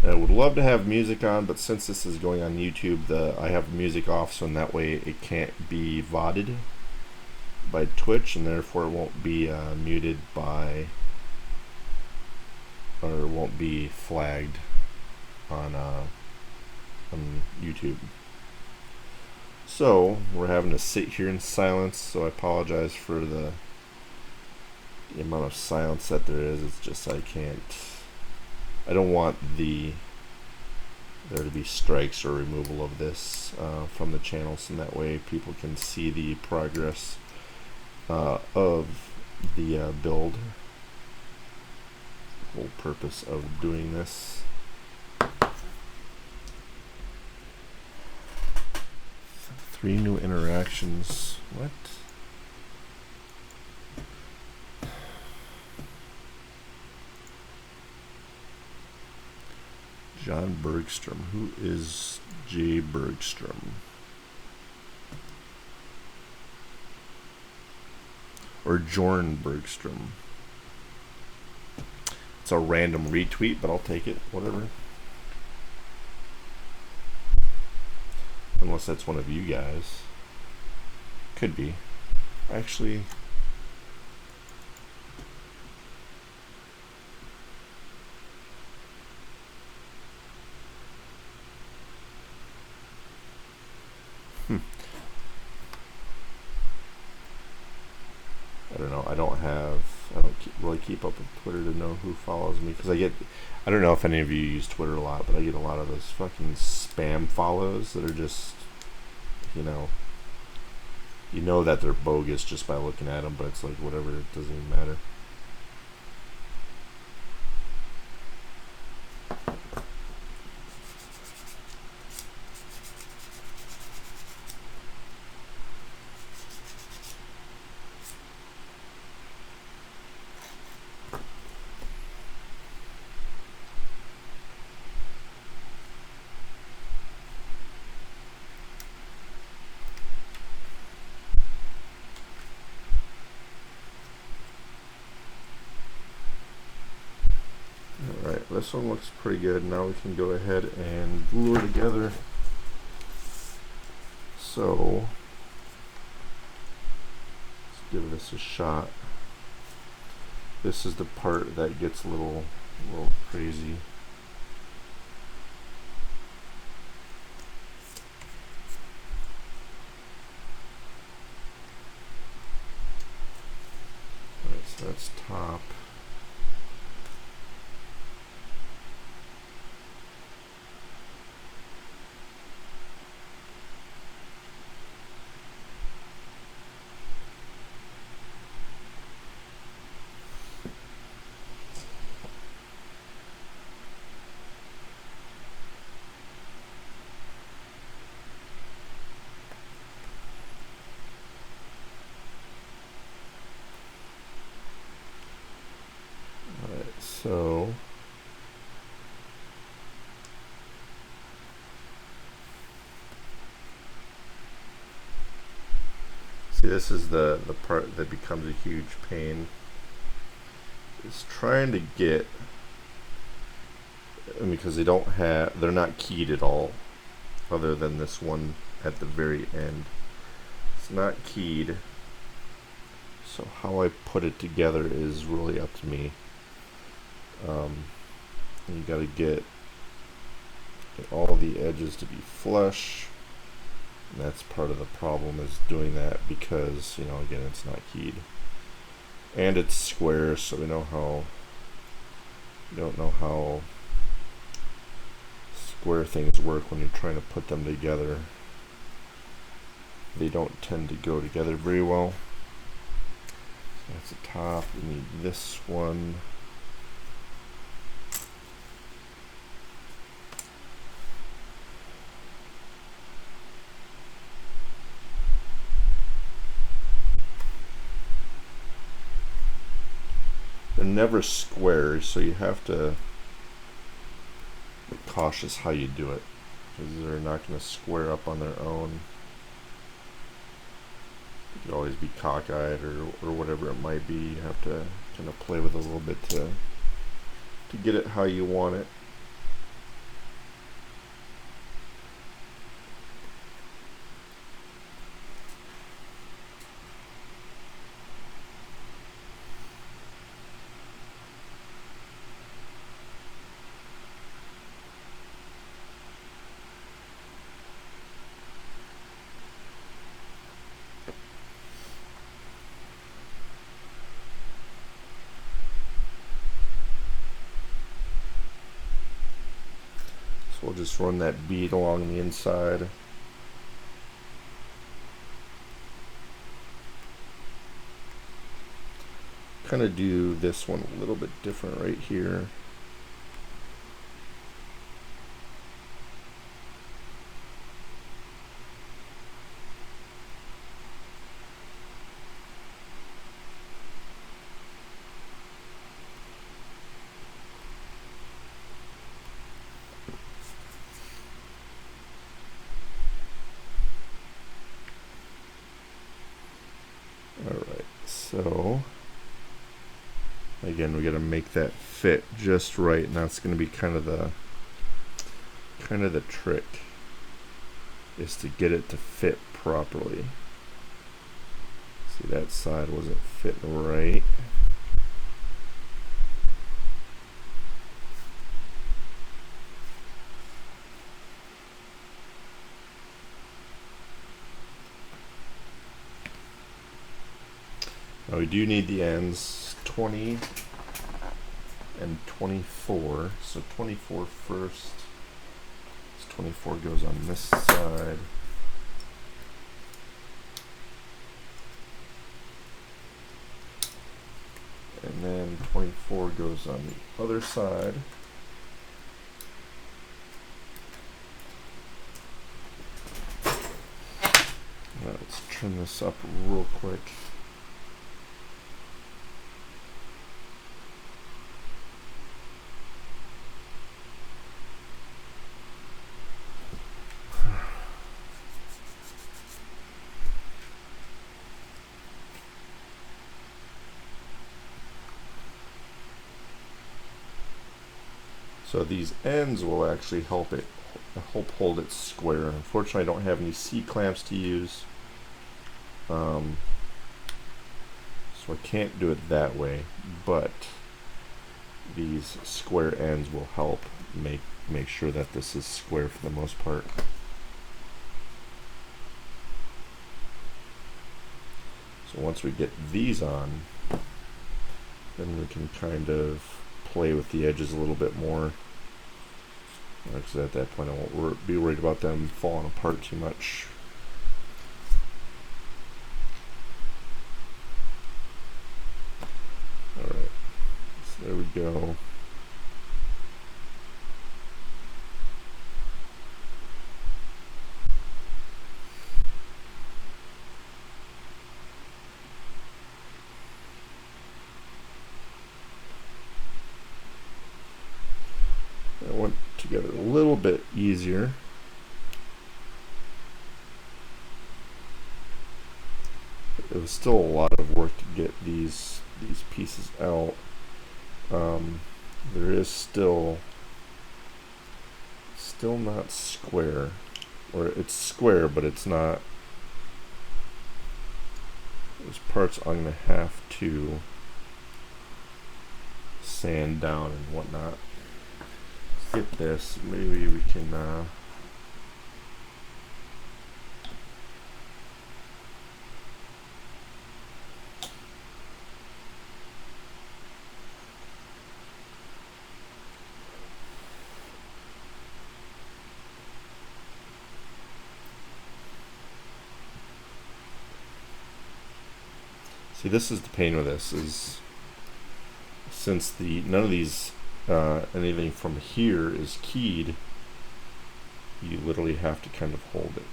And I would love to have music on, but since this is going on YouTube, I have music off, so in that way it can't be VODed by Twitch, and therefore it won't be muted by, or won't be flagged on YouTube. So we're having to sit here in silence, so I apologize for the amount of silence that there is. It's just I don't want there to be strikes or removal of this from the channel, so in that way people can see the progress of the build. The whole purpose of doing this. 3 new interactions. What? John Bergstrom. Who is J. Bergstrom? Or Jorn Bergstrom. It's a random retweet, but I'll take it. Whatever. Unless that's one of you guys. Could be. Actually... I don't know. I don't really keep up with Twitter to know who follows me, because I don't know if any of you use Twitter a lot, but I get a lot of those fucking spam follows that are just, you know that they're bogus just by looking at them, but it's like whatever, it doesn't even matter. Alright, this one looks pretty good. Now we can go ahead and glue it together. So, let's give this a shot. This is the part that gets a little crazy. Alright, so that's top. So see, this is the part that becomes a huge pain. Is trying to get, because they're not keyed at all, other than this one at the very end. It's not keyed, so how I put it together is really up to me. You got to get all the edges to be flush. And that's part of the problem, is doing that, because again, it's not keyed, and it's square, so we don't know how square things work when you're trying to put them together. They don't tend to go together very well. So that's the top. We need this one. They're never square, so you have to be cautious how you do it, because they're not going to square up on their own. You could always be cockeyed or whatever it might be. You have to kind of play with it a little bit to get it how you want it. So we'll just run that bead along the inside. Kind of do this one a little bit different right here. Alright, so again, we got to make that fit just right, and that's going to be kind of the trick, is to get it to fit properly. See, that side wasn't fitting right. Now we do need the ends, 20 and 24. So 24 first. So 24 goes on this side. And then 24 goes on the other side. Now let's trim this up real quick. So these ends will actually help hold it square. Unfortunately, I don't have any C-clamps to use, so I can't do it that way. But these square ends will help make sure that this is square for the most part. So once we get these on, then we can kind of play with the edges a little bit more, because at that point I won't be worried about them falling apart too much. Alright, so there we go. easier. It was still a lot of work to get these pieces out. There is still not square, or it's square, but it's not. There's parts I'm gonna have to sand down and whatnot. Let's get this. Maybe we can. See, this is the pain with this, is since none of these anything from here is keyed, you literally have to kind of hold it.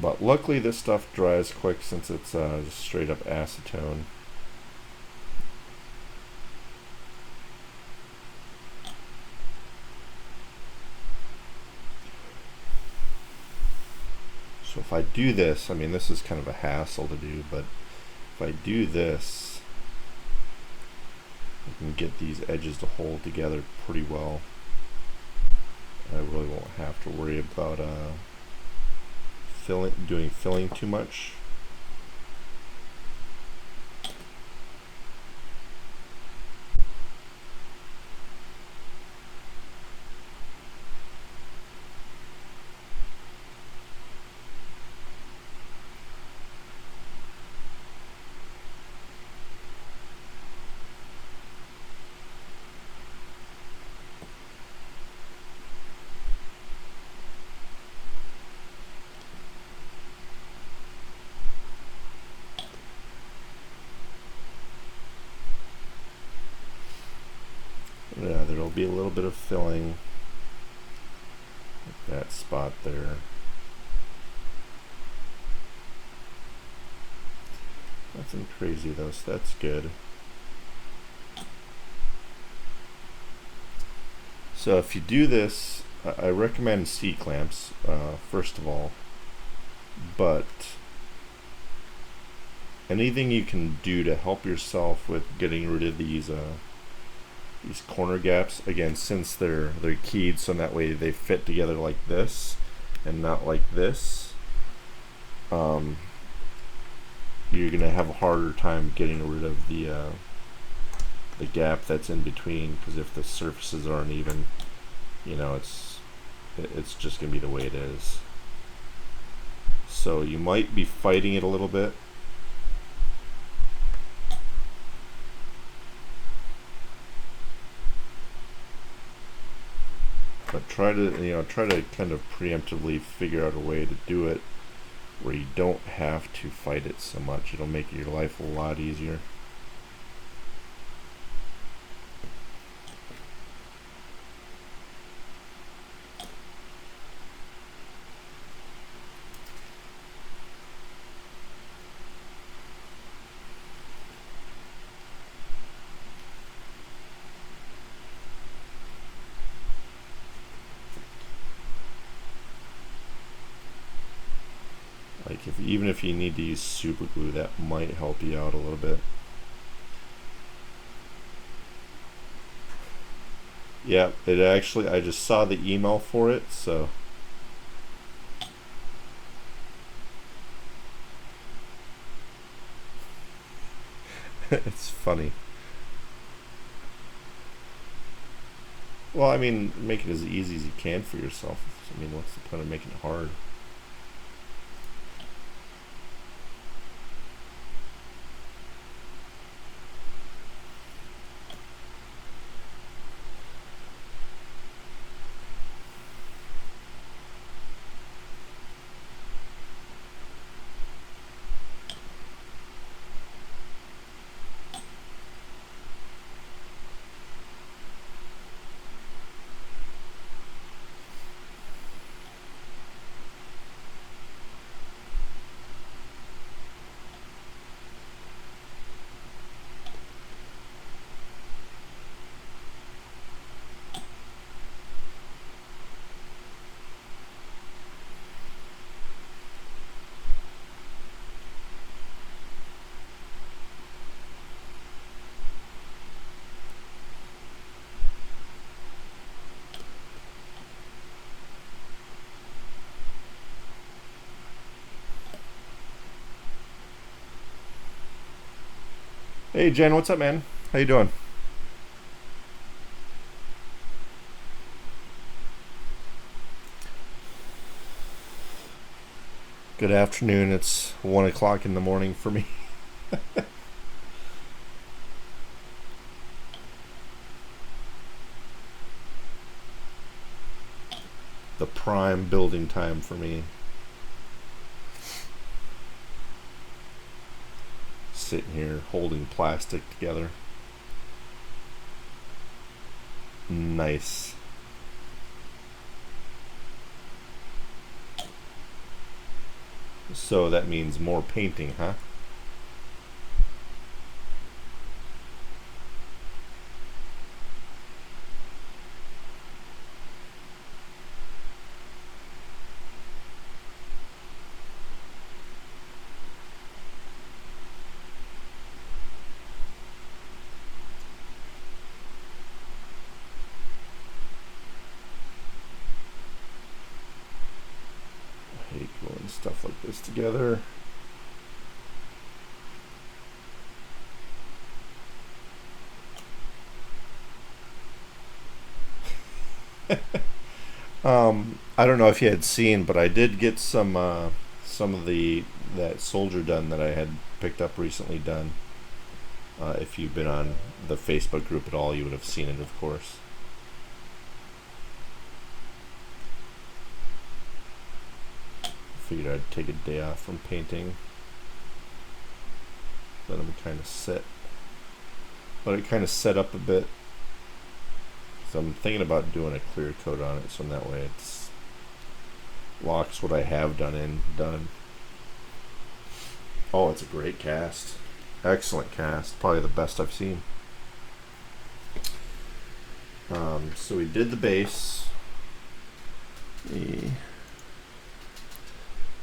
But luckily this stuff dries quick since it's just straight up acetone. So if I do this, I mean this is kind of a hassle to do, but if I do this, I can get these edges to hold together pretty well. I really won't have to worry about doing filling too much. Yeah, there'll be a little bit of filling at that spot there. Nothing crazy though, so that's good. So if you do this, I recommend seat clamps first of all, but anything you can do to help yourself with getting rid of these corner gaps, again, since they're keyed, so that way they fit together like this and not like this, you're gonna have a harder time getting rid of the gap that's in between, because if the surfaces aren't even, you know, it's just gonna be the way it is. So you might be fighting it a little bit. But try to kind of preemptively figure out a way to do it where you don't have to fight it so much. It'll make your life a lot easier. Like even if you need to use super glue, that might help you out a little bit. Yeah, it actually, I just saw the email for it, so it's funny. Well, I mean, make it as easy as you can for yourself. I mean, what's the point of making it hard? Hey Jen, what's up, man? How you doing? Good afternoon. It's 1 o'clock in the morning for me. The prime building time for me. Sitting here holding plastic together. Nice. So that means more painting, huh? I hate gluing stuff like this together. I don't know if you had seen, but I did get some of the that soldier done that I had picked up recently done. If you've been on the Facebook group at all, you would have seen it, of course. Figured I'd take a day off from painting. Let them kind of sit. Let it kind of set up a bit. So I'm thinking about doing a clear coat on it, so in that way it's locks what I have done. Oh, it's a great cast. Excellent cast. Probably the best I've seen. So we did the base.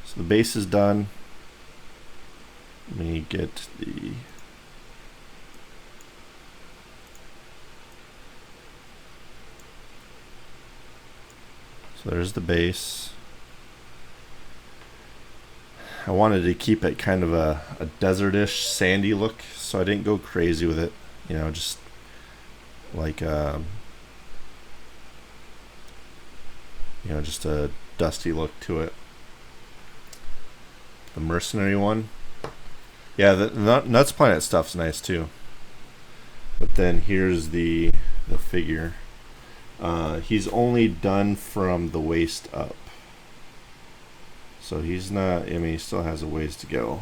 So the base is done. Let me get the So there's the base. I wanted to keep it kind of a desertish, sandy look, so I didn't go crazy with it. Just like just a dusty look to it. The mercenary one, yeah, the Nuts Planet stuff's nice too. But then here's the figure. He's only done from the waist up. So he's not, he still has a ways to go.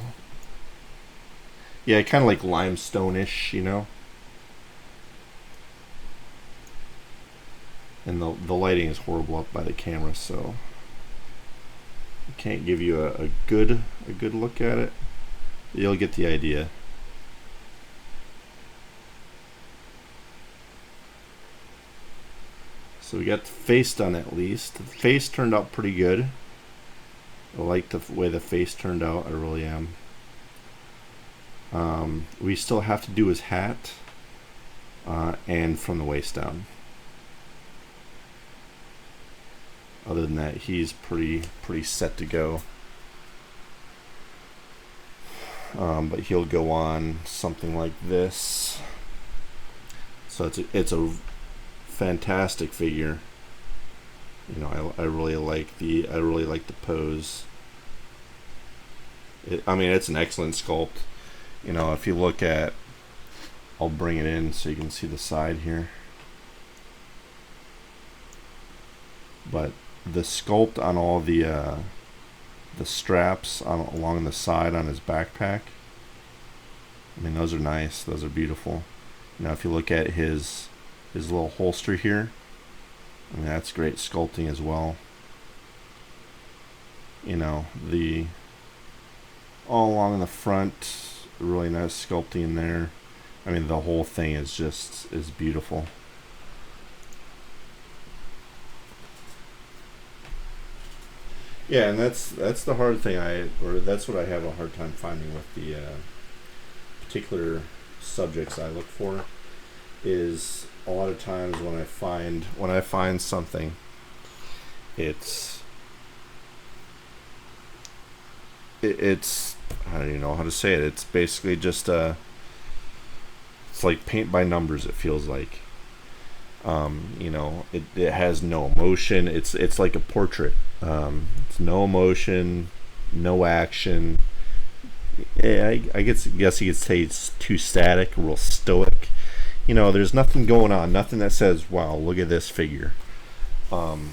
Yeah, kind of like limestone-ish, And the lighting is horrible up by the camera, so I can't give you a good look at it. You'll get the idea. So we got the face done at least. The face turned out pretty good. I like the way the face turned out. I really am. We still have to do his hat and from the waist down. Other than that, he's pretty set to go. But he'll go on something like this. So it's a fantastic figure. I really like the pose. It's an excellent sculpt. If you look at, I'll bring it in so you can see the side here. But the sculpt on all the straps along the side on his backpack, those are nice. Those are beautiful. If you look at his little holster here, that's great sculpting as well. The all along the front, really nice sculpting in there. The whole thing is beautiful. Yeah, and that's the hard thing that's what I have a hard time finding with the particular subjects I look for, is a lot of times when I find something, it's I don't even know how to say it. It's basically just It's like paint by numbers. It feels like. You know, it has no emotion. It's like a portrait. It's no emotion, no action. Yeah, I guess you could say it's too static, real stoic. You know, there's nothing going on, nothing that says, "Wow, look at this figure." Um,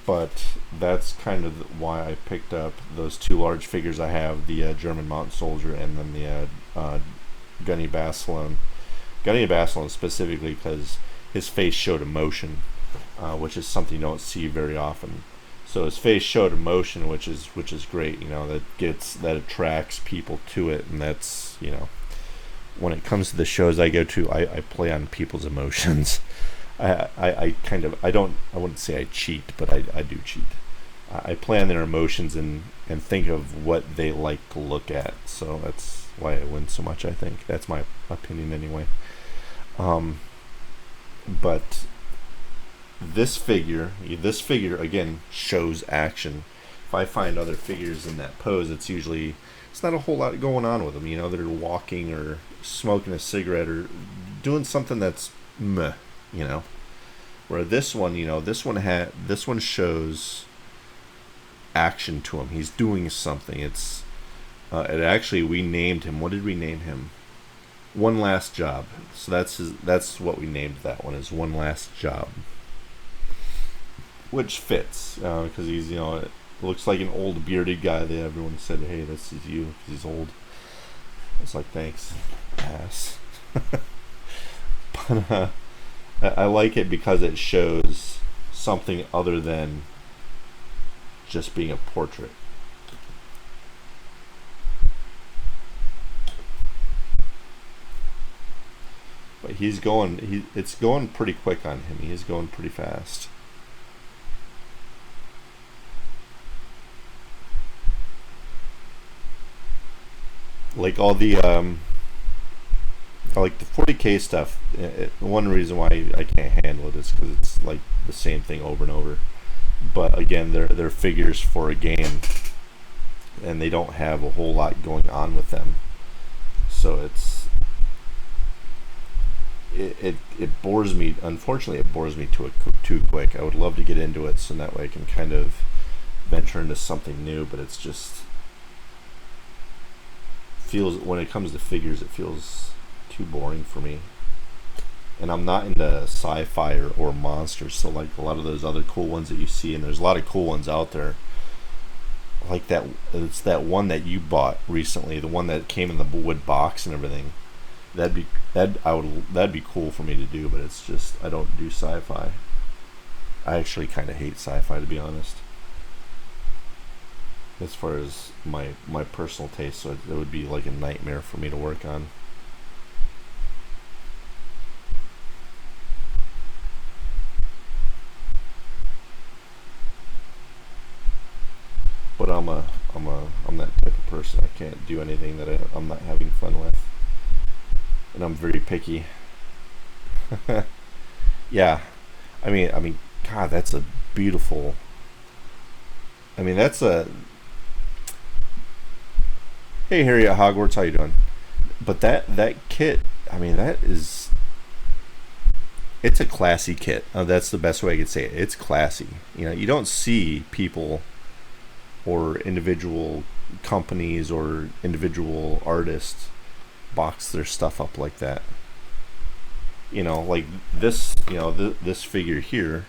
but that's kind of why I picked up those two large figures I have: the German Mountain Soldier and then the Gunny Basilone. Gunny Basilone specifically because his face showed emotion, which is something you don't see very often. So his face showed emotion, which is great. You know, that attracts people to it, and that's, you know, when it comes to the shows I go to, I play on people's emotions. I kind of, I wouldn't say I cheat, but I do cheat. I play on their emotions and think of what they like to look at. So that's why I win so much. I think that's my opinion anyway. But this figure again shows action. If I find other figures in that pose, it's not a whole lot going on with them. You know, they're walking or smoking a cigarette or doing something that's meh. You know, where this one, you know, this one shows action to him. He's doing something. It actually, we named him. What did we name him? One Last Job. So that's what we named that one, is One Last Job, which fits because he's, you know, it looks like an old bearded guy that everyone said, "Hey, this is you," because he's old. It's like, thanks, ass. But I like it because it shows something other than just being a portrait. But it's going pretty quick on him. He's going pretty fast. Like all the like the 40K stuff. One reason why I can't handle it is because it's like the same thing over and over. But again, they're figures for a game, and they don't have a whole lot going on with them. So it bores me. Unfortunately, it bores me too quick. I would love to get into it so that way I can kind of venture into something new. But it's just feels, when it comes to figures, it feels too boring for me. And I'm not into sci-fi or monsters, so like a lot of those other cool ones that you see, and there's a lot of cool ones out there. Like that, it's that one that you bought recently, the one that came in the wood box and everything. That'd be cool for me to do, but it's just I don't do sci-fi. I actually kind of hate sci-fi, to be honest, as far as my personal taste. So it would be like a nightmare for me to work on. But I'm that type of person. I can't do anything that I'm not having fun with, and I'm very picky. Yeah, I mean, God, that's a beautiful. I mean, that's a. Hey, Harry at Hogwarts, how you doing? But that kit, I mean, it's a classy kit. That's the best way I could say it. It's classy. You know, you don't see people or individual companies or individual artists box their stuff up like that. You know, like this, you know, this figure here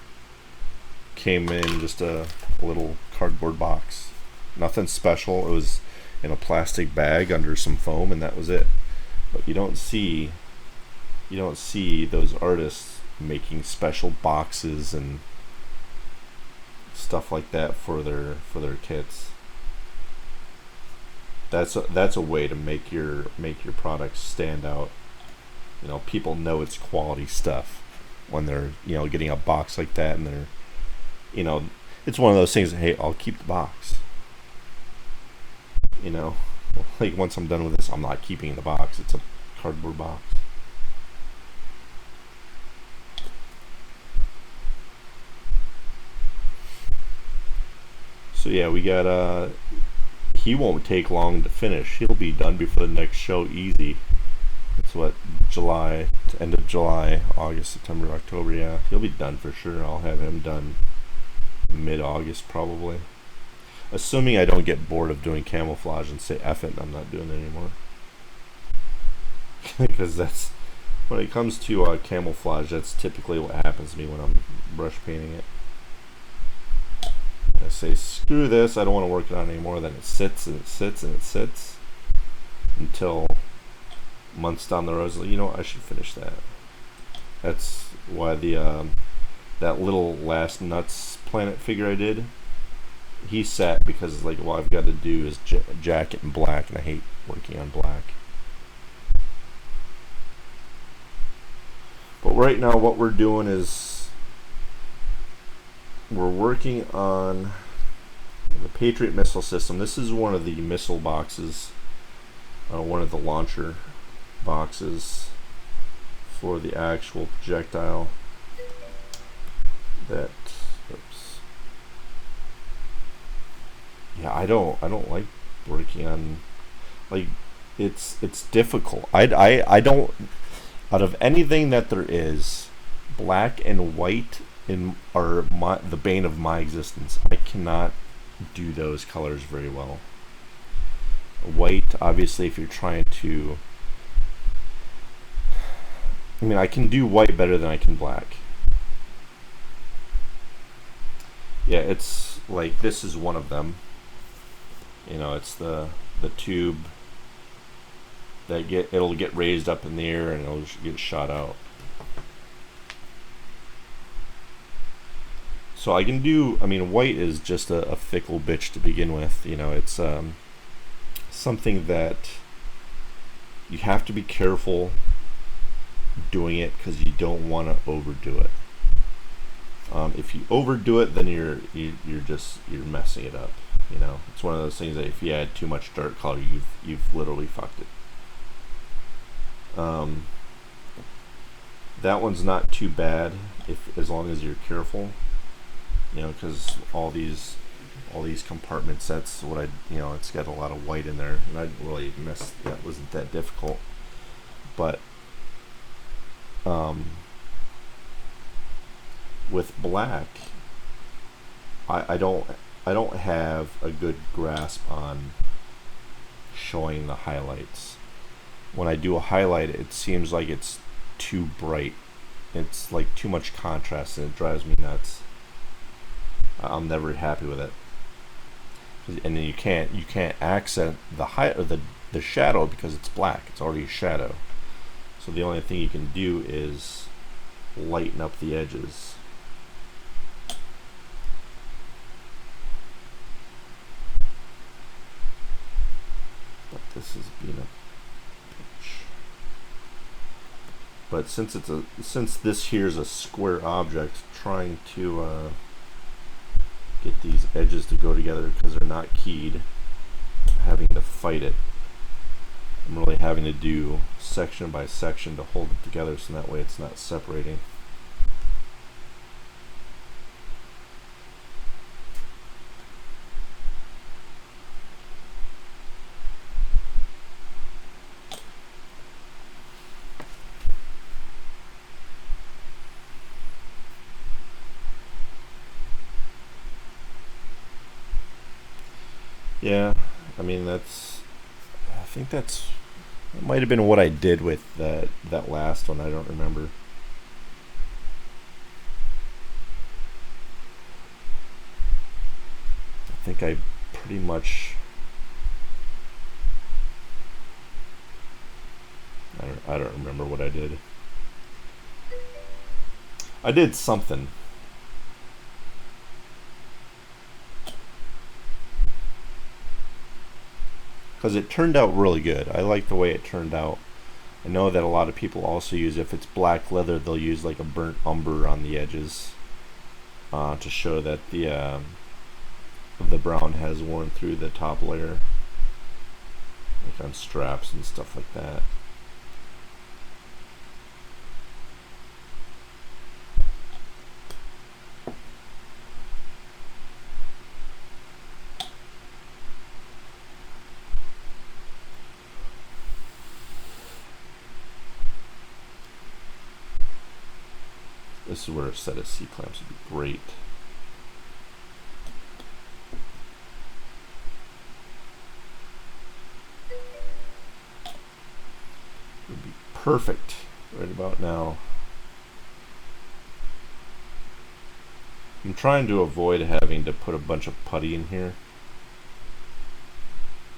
came in just a little cardboard box. Nothing special. It was in a plastic bag under some foam, and that was it. But you don't see those artists making special boxes and stuff like that for their kits. That's a way to make your product stand out. You know, people know it's quality stuff when they're, you know, getting a box like that, and they're, you know, it's one of those things. Hey, I'll keep the box. You know, like once I'm done with this, I'm not keeping the box. It's a cardboard box. So yeah, we got he won't take long to finish. He'll be done before the next show, easy. So what, July, end of July, August, September, October, yeah. He'll be done for sure. I'll have him done mid-August probably. Assuming I don't get bored of doing camouflage and say F it, I'm not doing it anymore. Because that's, when it comes to camouflage, that's typically what happens to me when I'm brush painting it. I say, screw this, I don't want to work it on anymore. Then it sits and it sits and it sits until months down the road, it's like, you know what, I should finish that. That's why the that little last Nuts Planet figure I did, he sat because it's like, well, I've got to do his jacket in black, and I hate working on black. But right now what we're doing is we're working on the Patriot missile system. This is one of the missile boxes, one of the launcher boxes for the actual projectile. That, oops. Yeah, I don't like working on, like, it's difficult. I don't, out of anything that there is, black and white are the bane of my existence. I cannot do those colors very well. White, obviously, if you're trying to, I mean, I can do white better than I can black. Yeah, it's like, this is one of them. You know, it's the tube that it'll get raised up in the air and it'll get shot out. So I can do, I mean, white is just a fickle bitch to begin with. You know, it's something that you have to be careful doing it because you don't want to overdo it. If you overdo it, then you're messing it up. You know, it's one of those things that if you add too much dark color, you've literally fucked it. That one's not too bad as long as you're careful. You know, because all these compartments, that's what it's got a lot of white in there, and I really messed. That wasn't that difficult, but with black, I don't have a good grasp on showing the highlights. When I do a highlight, it seems like it's too bright. It's like too much contrast, and it drives me nuts. I'm never happy with it. And then you can't accent the shadow because it's black. It's already a shadow. So the only thing you can do is lighten up the edges. But this is being a bitch. But since this here is a square object, trying to get these edges to go together because they're not keyed, having to fight it. I'm really having to do section by section to hold it together so that way it's not separating. Yeah, I mean, I think that might have been what I did with that last one. I don't remember. I think I pretty much, I don't remember what I did. I did something. Because it turned out really good. I like the way it turned out. I know that a lot of people also use, if it's black leather, they'll use like a burnt umber on the edges to show that the brown has worn through the top layer, like on straps and stuff like that. This is where a set of C-clamps would be great. Would be perfect right about now. I'm trying to avoid having to put a bunch of putty in here.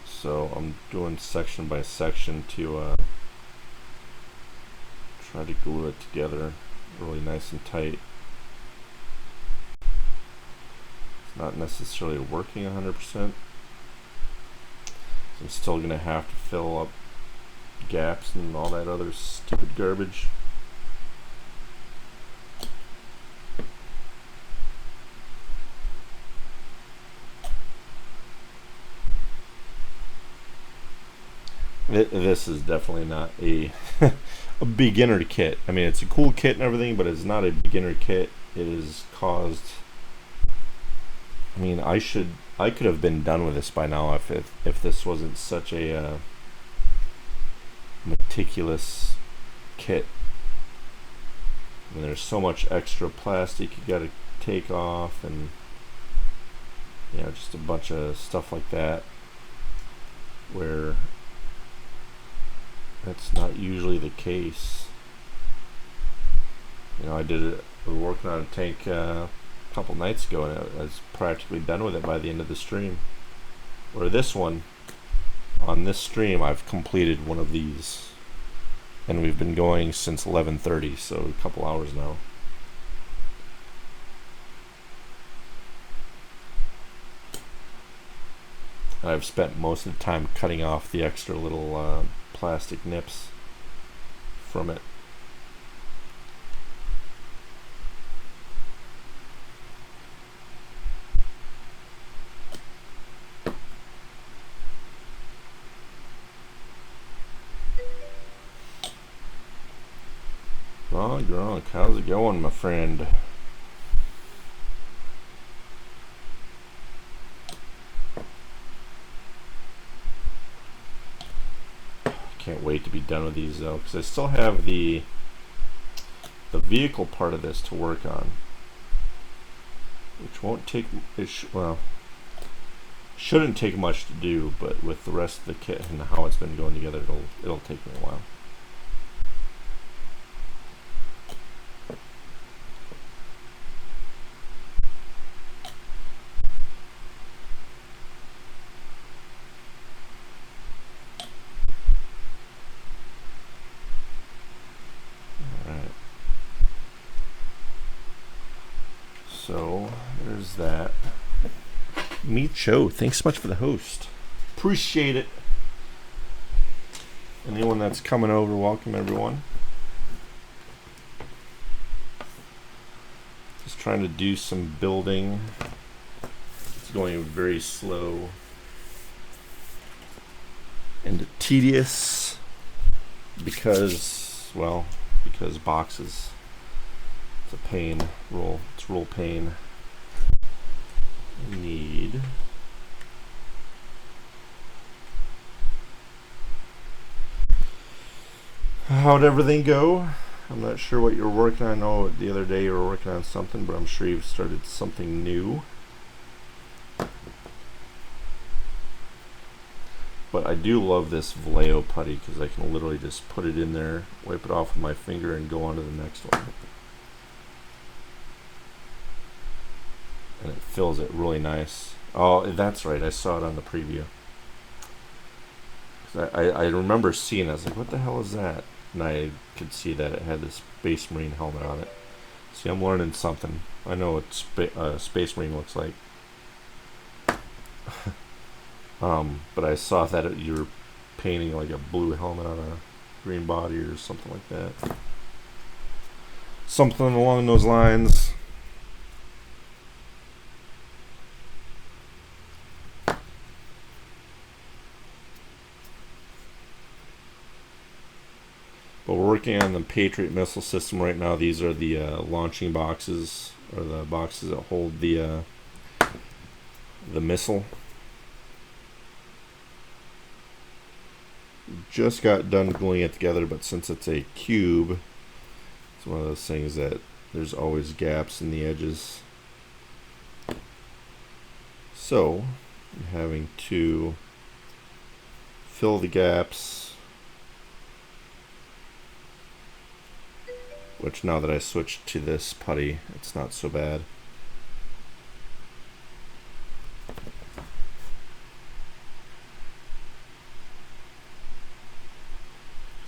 So I'm doing section by section to try to glue it together really nice and tight. It's not necessarily working 100%. So I'm still going to have to fill up gaps and all that other stupid garbage. This is definitely not a a beginner kit. I mean, it's a cool kit and everything, but it's not a beginner kit. It has caused. I mean, I could have been done with this by now if this wasn't such a meticulous kit. I mean, there's so much extra plastic you got to take off, and just a bunch of stuff like that, where that's not usually the case. I we were working on a tank a couple nights ago, and I was practically done with it by the end of the stream. Or this one, on this stream, I've completed one of these, and we've been going since 11:30, so a couple hours now. And I've spent most of the time cutting off the extra little plastic nips from it. Well, Gronk, how's it going, my friend? Can't wait to be done with these though, because I still have the vehicle part of this to work on, which won't take shouldn't take much to do, but with the rest of the kit and how it's been going together, it'll take me a while. So there's that. Meet Joe, thanks so much for the host. Appreciate it. Anyone that's coming over, welcome everyone. Just trying to do some building. It's going very slow and tedious because boxes. It's a pain. It's roll pain. Need how'd everything go? I'm not sure what you're working on. I know the other day you were working on something, but I'm sure you've started something new. But I do love this Vallejo Putty because I can literally just put it in there, wipe it off with my finger, and go on to the next one. And it fills it really nice. Oh, that's right. I saw it on the preview. I remember seeing it. I was like, what the hell is that? And I could see that it had this Space Marine helmet on it. See, I'm learning something. I know what Space Marine looks like. But I saw that you were painting like a blue helmet on a green body or something like that. Something along those lines. But we're working on the Patriot missile system right now. These are the launching boxes, or the boxes that hold the missile. Just got done gluing it together, but since it's a cube, it's one of those things that there's always gaps in the edges. So I'm having to fill the gaps, which now that I switched to this putty, it's not so bad.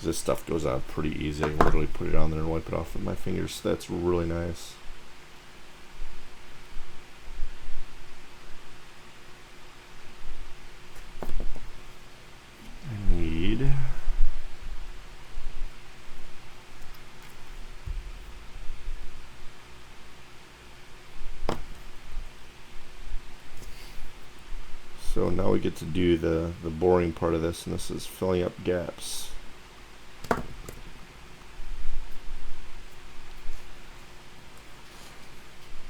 This stuff goes out pretty easy. I can literally put it on there and wipe it off with my fingers. So that's really nice. I need so now we get to do the boring part of this, and this is filling up gaps.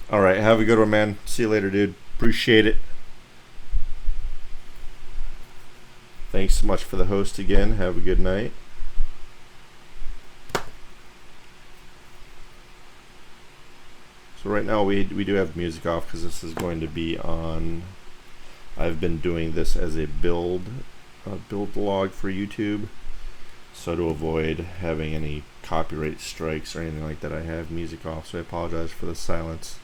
All right, have a good one, man. See you later, dude. Appreciate it. Thanks so much for the host again. Have a good night. So right now we do have music off because this is going to be on. I've been doing this as a build log for YouTube. So to avoid having any copyright strikes or anything like that, I have music off. So I apologize for the silence.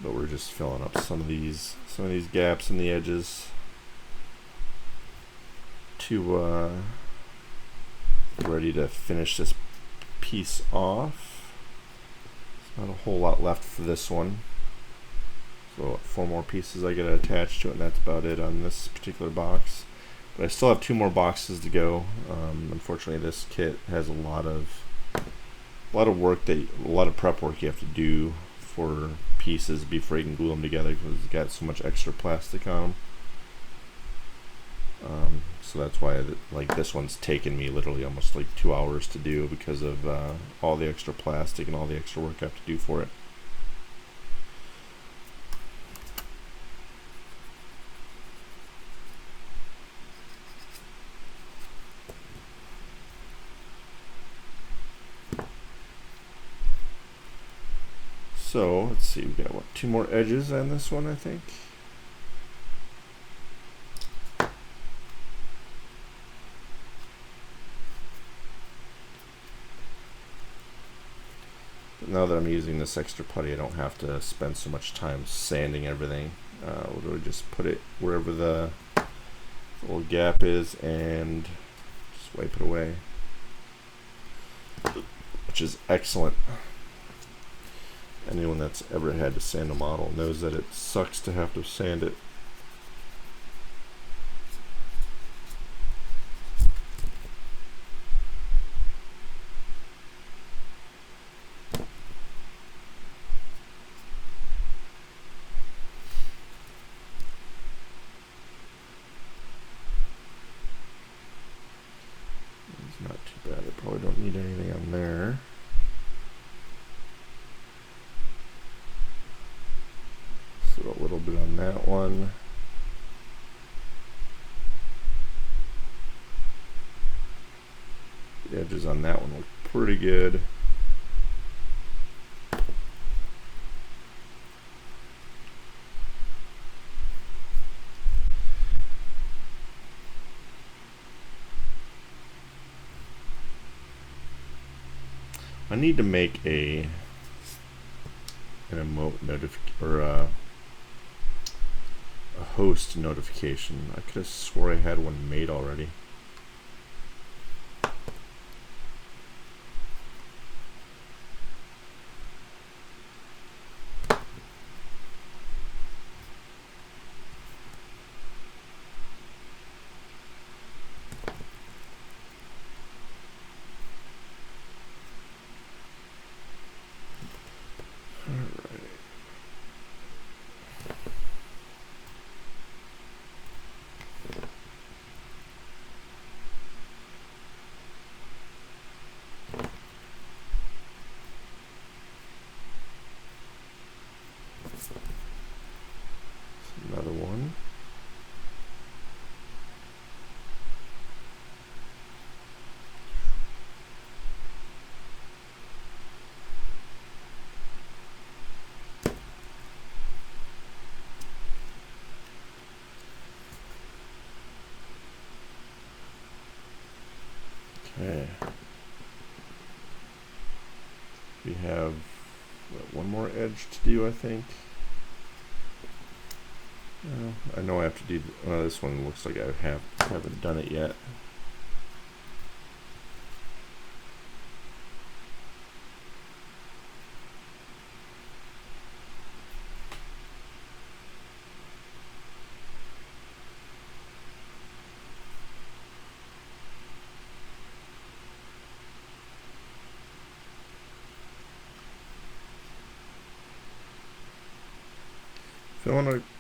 But we're just filling up some of these gaps in the edges to ready to finish this piece off. There's not a whole lot left for this one. So 4 more pieces I gotta attach to it, and that's about it on this particular box. But I still have 2 more boxes to go. Unfortunately, this kit has a lot of work a lot of prep work you have to do for pieces before you can glue them together because it's got so much extra plastic on them. So that's why like this one's taken me literally almost like 2 hours to do because of all the extra plastic and all the extra work I have to do for it. So let's see, we've got 2 more edges on this one, I think. But now that I'm using this extra putty, I don't have to spend so much time sanding everything. We'll really just put it wherever the little gap is and just wipe it away, which is excellent. Anyone that's ever had to sand a model knows that it sucks to have to sand it. It's not too bad. I probably don't need anything on there. A little bit on that one. The edges on that one look pretty good. I need to make an emote notification or a host notification. I could have swore I had one made already. Another one. Okay. We have one more edge to do, I think. I know I have to do. This one looks like I haven't done it yet.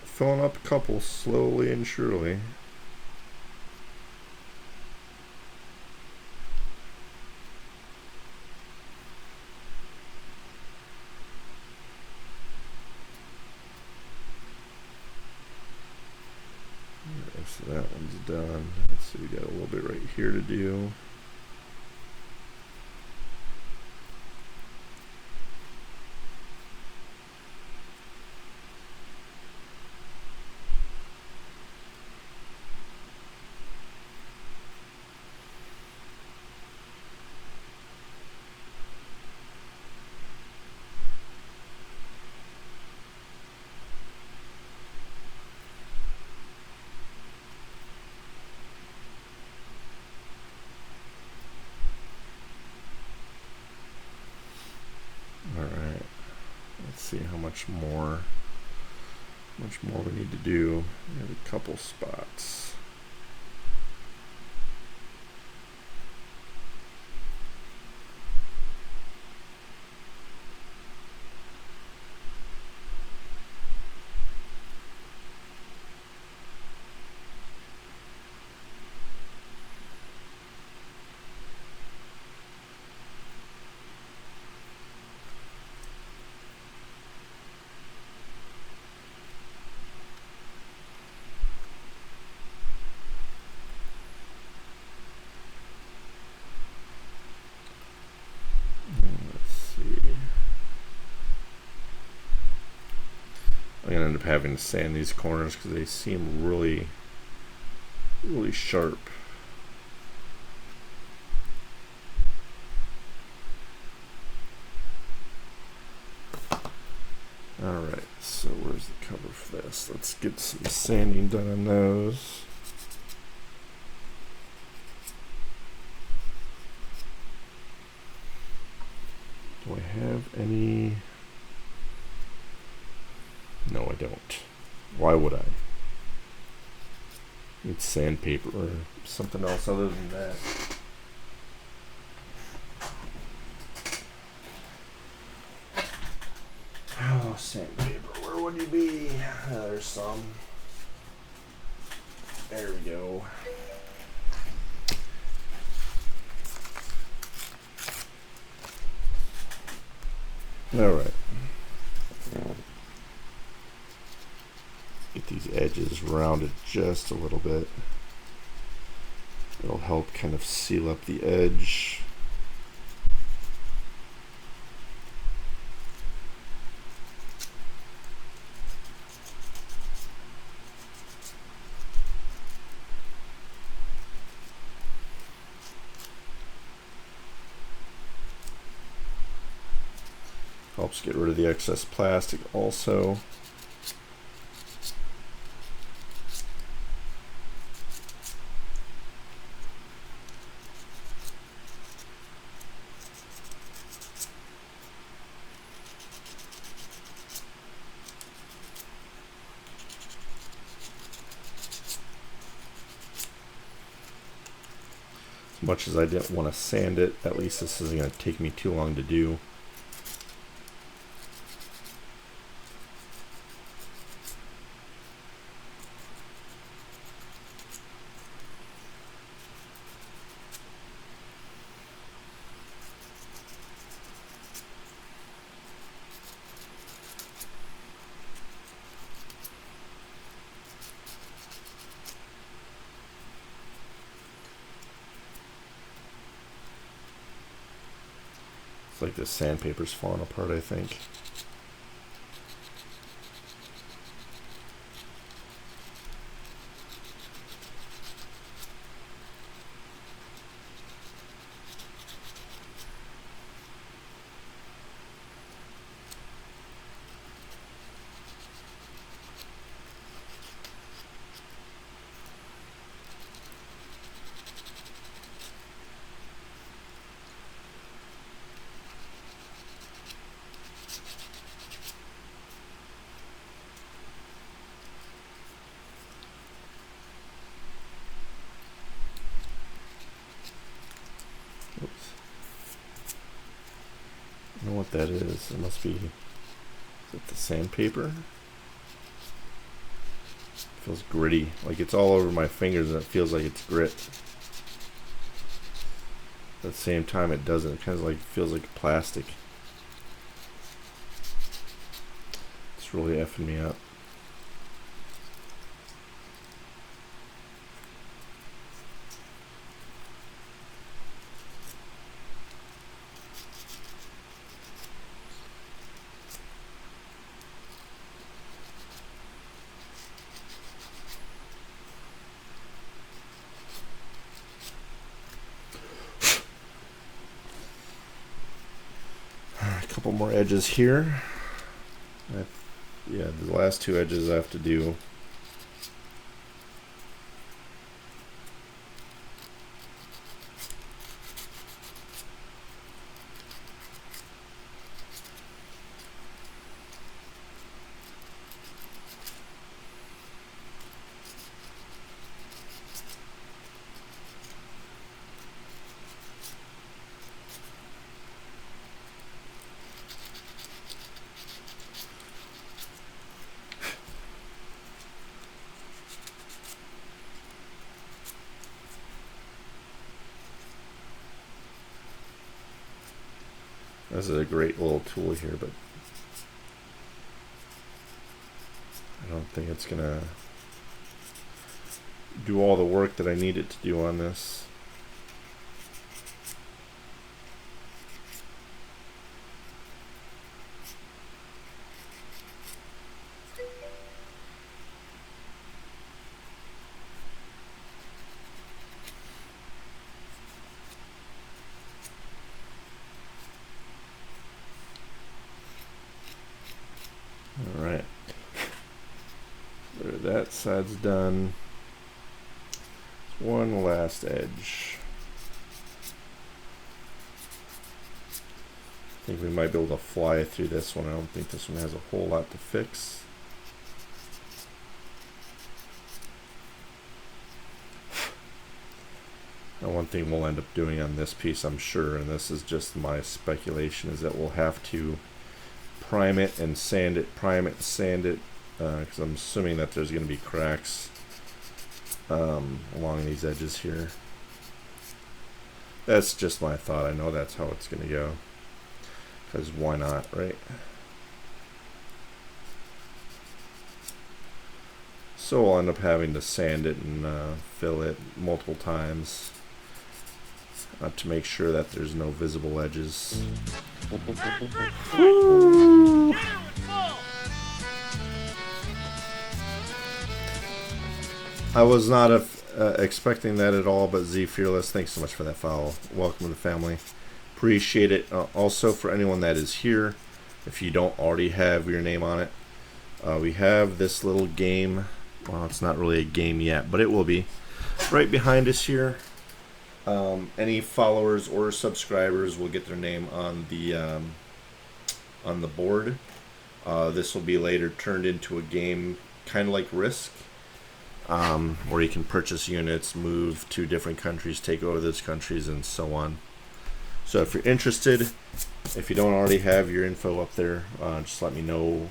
Filling up a couple slowly and surely. Okay, so that one's done. Let's see, we got a little bit right here to do. Alright, let's see how much more we need to do. We have a couple spots. I'm gonna end up having to sand these corners because they seem really sharp. Alright, so where's the cover for this? Let's get some sanding done on those. Do I have any? No, I don't. Why would I? Need sandpaper or something else other than that. Oh, sandpaper, where would you be? There's some. There we go. Alright. Get these edges rounded just a little bit. It'll help kind of seal up the edge. Helps get rid of the excess plastic also. As much as I didn't want to sand it, at least this isn't going to take me too long to do. It's like the sandpaper's falling apart, I think. Oops. I don't know what that is. It must be. Is it the sandpaper? It feels gritty. Like it's all over my fingers and it feels like it's grit. At the same time, it doesn't. It kind of like feels like plastic. It's really effing me up. Couple more edges here. Yeah, the last two edges I have to do. This is a great little tool here, but I don't think it's gonna do all the work that I need it to do on this. Alright, there, that side's done. One last edge. I think we might be able to fly through this one. I don't think this one has a whole lot to fix. Now, one thing we'll end up doing on this piece, I'm sure, and this is just my speculation, is that we'll have to prime it and sand it, because I'm assuming that there's going to be cracks along these edges here. That's just my thought. I know that's how it's going to go, because why not, right? So I'll end up having to sand it and fill it multiple times to make sure that there's no visible edges. Woo! I was not expecting that at all, but Z Fearless, thanks so much for that follow. Welcome to the family. Appreciate it. Also, for anyone that is here, if you don't already have your name on it, we have this little game. Well, it's not really a game yet, but it will be. Right behind us here, any followers or subscribers will get their name on the board. This will be later turned into a game, kind of like Risk, where you can purchase units, move to different countries, take over those countries, and so on. So if you're interested, if you don't already have your info up there, just let me know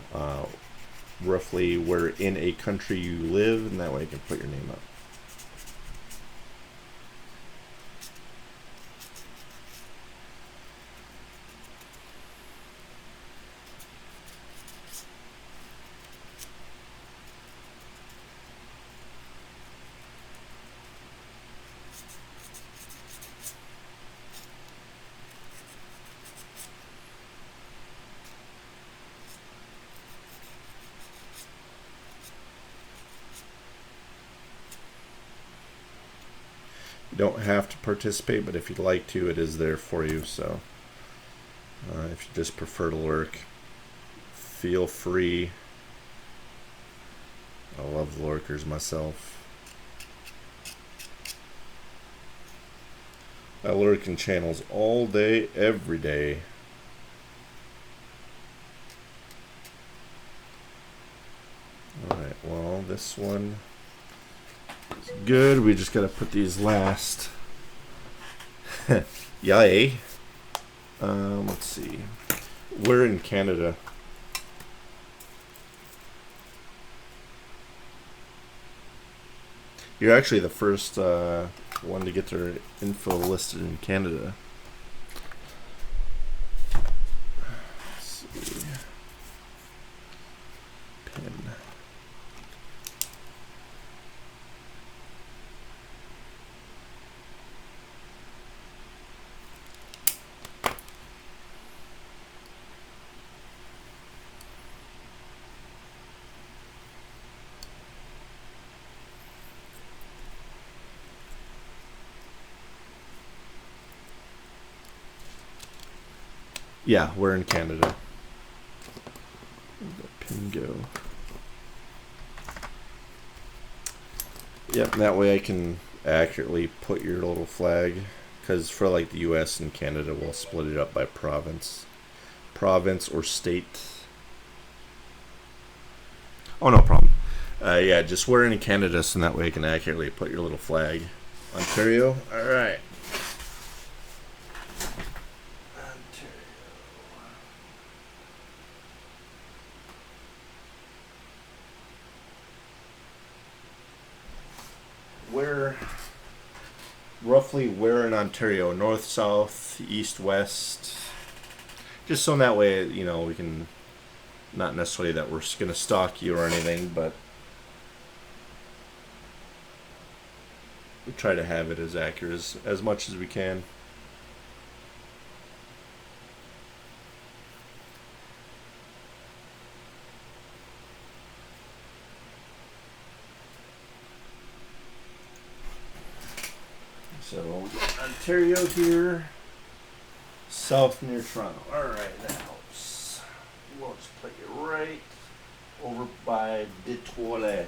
roughly where in a country you live, and that way you can put your name up. You don't have to participate, but if you'd like to, it is there for you. So if you just prefer to lurk, feel free. I love lurkers myself. I lurk in channels all day, every day. Alright, well, this one is good. We just gotta put these last. Yay. Let's see. We're in Canada. You're actually the first one to get their info listed in Canada. Let's see. Pin. Yeah, we're in Canada. Where'd the pin go? Yep, that way I can accurately put your little flag. Because for like the US and Canada, we'll split it up by province. Province or state. Oh, no problem. Yeah, just we're in Canada, so that way I can accurately put your little flag. Ontario? Alright. Roughly where in Ontario? North, south, east, west? Just so in that way, you know, we can, not necessarily that we're going to stalk you or anything, but we try to have it as accurate as much as we can. So we got Ontario here, south near Toronto. Alright, that helps. We'll just put you right over by Detroit,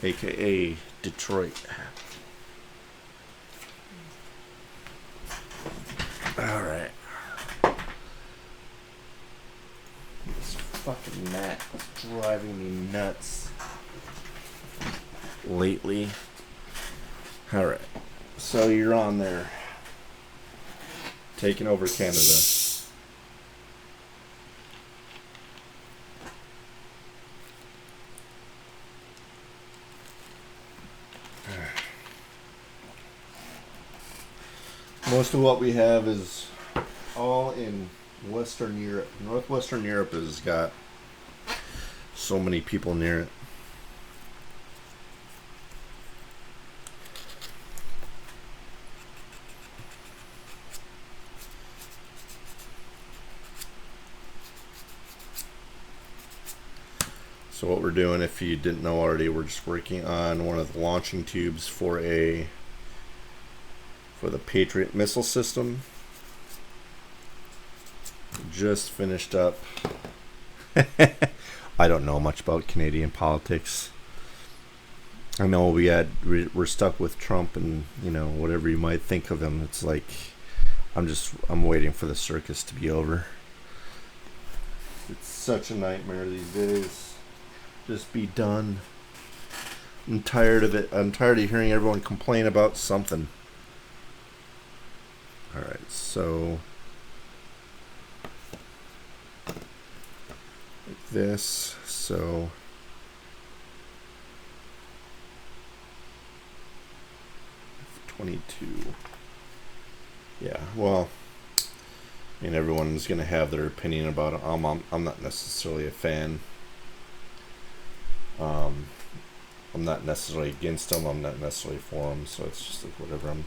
aka Detroit. Alright. This fucking mat is driving me nuts lately. Alright, so you're on there, taking over Canada. Most of what we have is all in Western Europe. Northwestern Europe has got so many people near it. So what we're doing, if you didn't know already, we're just working on one of the launching tubes for the Patriot missile system. Just finished up. I don't know much about Canadian politics. I know we're stuck with Trump, and you know, whatever you might think of him, it's like I'm waiting for the circus to be over. It's such a nightmare these days. Just be done. I'm tired of it. I'm tired of hearing everyone complain about something. Alright, so like this. So F-22. Yeah, well, I mean, everyone's going to have their opinion about it. I'm not necessarily a fan. I'm not necessarily against them. I'm not necessarily for them. So it's just like whatever. I'm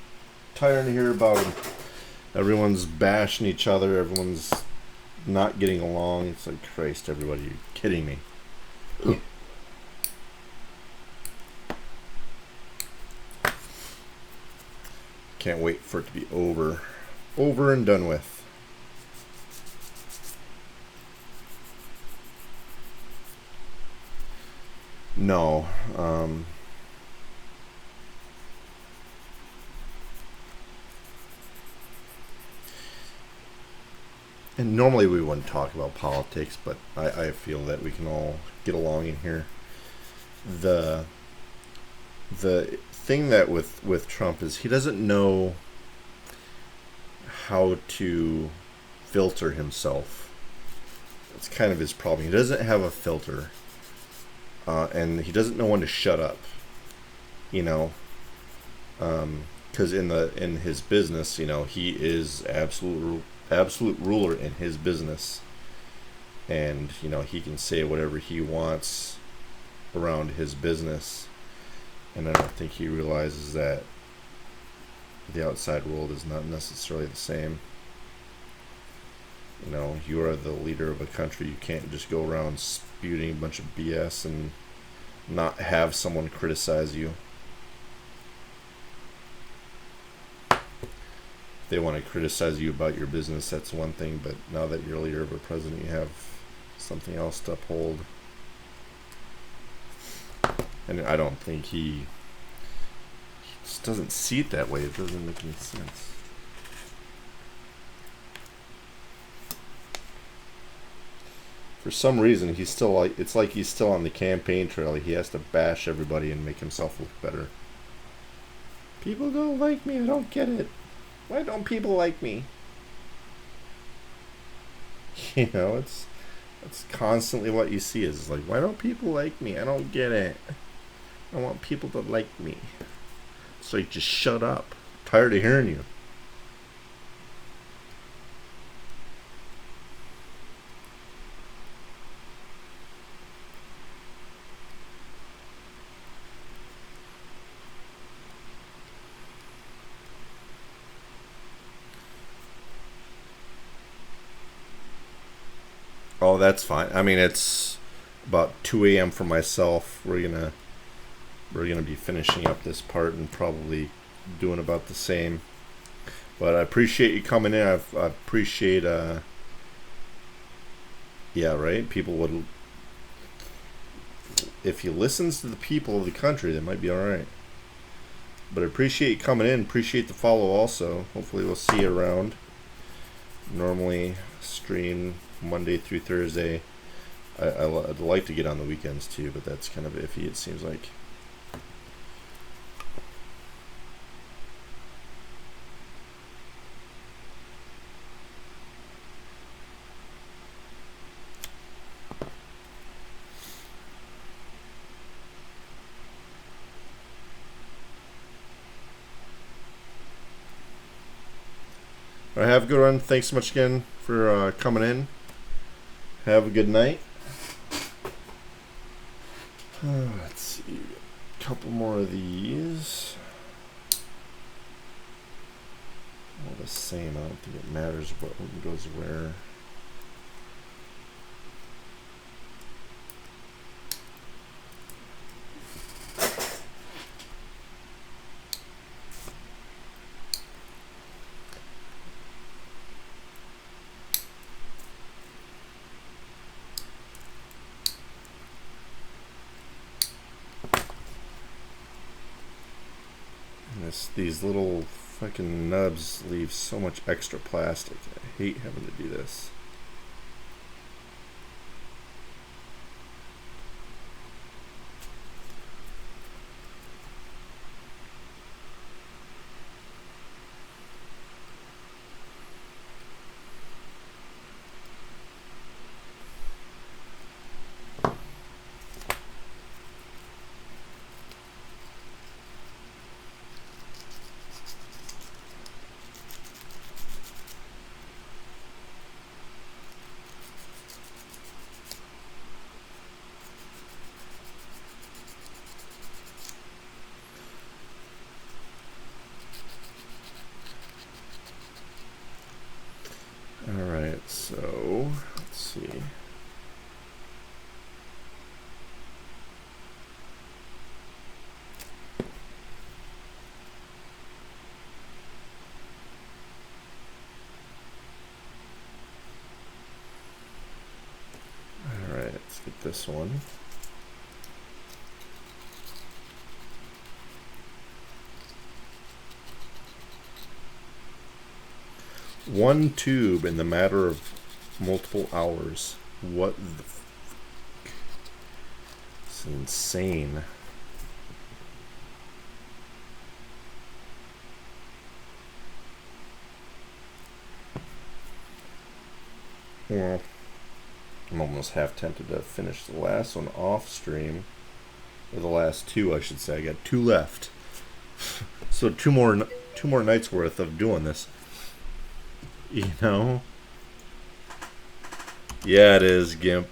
tired to hear about them. Everyone's bashing each other. Everyone's not getting along. It's like, Christ, everybody, you're kidding me. Can't wait for it to be over and done with. No. And normally we wouldn't talk about politics, but I feel that we can all get along in here. The thing that with Trump is he doesn't know how to filter himself. That's kind of his problem. He doesn't have a filter, and he doesn't know when to shut up. You know, because in his business, you know, he is absolute ruler in his business, and you know he can say whatever he wants around his business, and I don't think he realizes that the outside world is not necessarily the same. You know, you are the leader of a country. You can't just go around spewing a bunch of BS and not have someone criticize you. If they want to criticize you about your business, that's one thing, but now that you're leader of a president, you have something else to uphold. And I don't think he just doesn't see it that way. It doesn't make any sense. For some reason, he's still like, it's like he's still on the campaign trail. He has to bash everybody and make himself look better. People don't like me. I don't get it. Why don't people like me? You know, it's constantly what you see is like, why don't people like me? I don't get it. I want people to like me. So you just shut up. I'm tired of hearing you. Oh, that's fine. I mean, it's about 2 a.m. for myself. We're gonna be finishing up this part and probably doing about the same. But I appreciate you coming in. I appreciate yeah, right. People would, if he listens to the people of the country, that might be all right. But I appreciate you coming in. Appreciate the follow also. Hopefully we'll see you around. Normally stream Monday through Thursday. I'd like to get on the weekends too, but that's kind of iffy, it seems like. All right, have a good one. Thanks so much again for coming in. Have a good night. Let's see. A couple more of these. All the same. I don't think it matters what one goes where. These little fucking nubs leave so much extra plastic. I hate having to do this. get this one. One tube in the matter of multiple hours. What the it's insane. Well, I'm almost half tempted to finish the last one off stream. Or the last two, I should say. I got 2 left. So two more nights worth of doing this. You know? Yeah, it is, Gimp.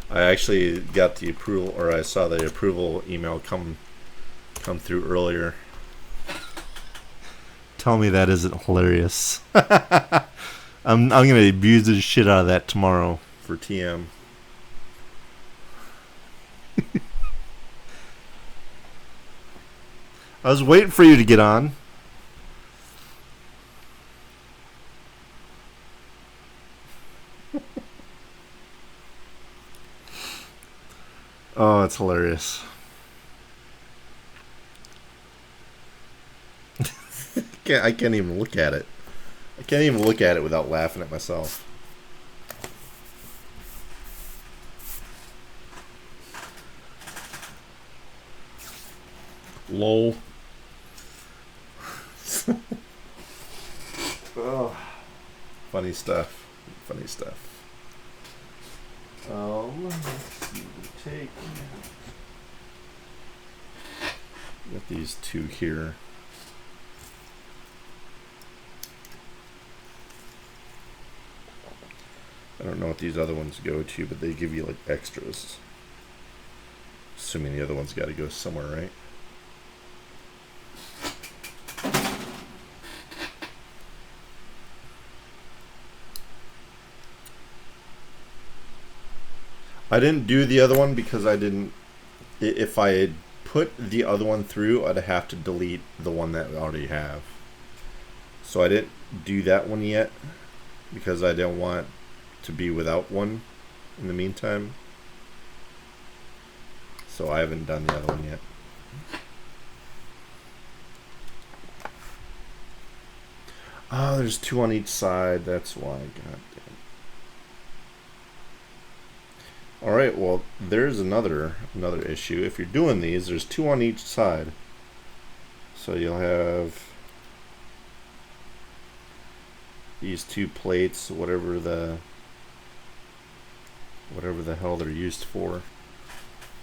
I actually got the approval, or I saw the approval email come through earlier. Tell me that isn't hilarious. I'm gonna abuse the shit out of that tomorrow for TM. I was waiting for you to get on. Oh, it's hilarious. I can't even look at it. I can't even look at it without laughing at myself. Lol. Oh, funny stuff. Funny stuff. Let's see, take. Got these 2 here. I don't know what these other ones go to, but they give you like extras. Assuming the other one's got to go somewhere, right? I didn't do the other one because I didn't. If I had put the other one through, I'd have to delete the one that I already have. So I didn't do that one yet because I didn't want to be without one in the meantime. So I haven't done the other one yet. Oh, there's 2 on each side. That's why. God damn. All right. Well, there's another issue. If you're doing these, there's 2 on each side. So you'll have these 2 plates, whatever the hell they're used for,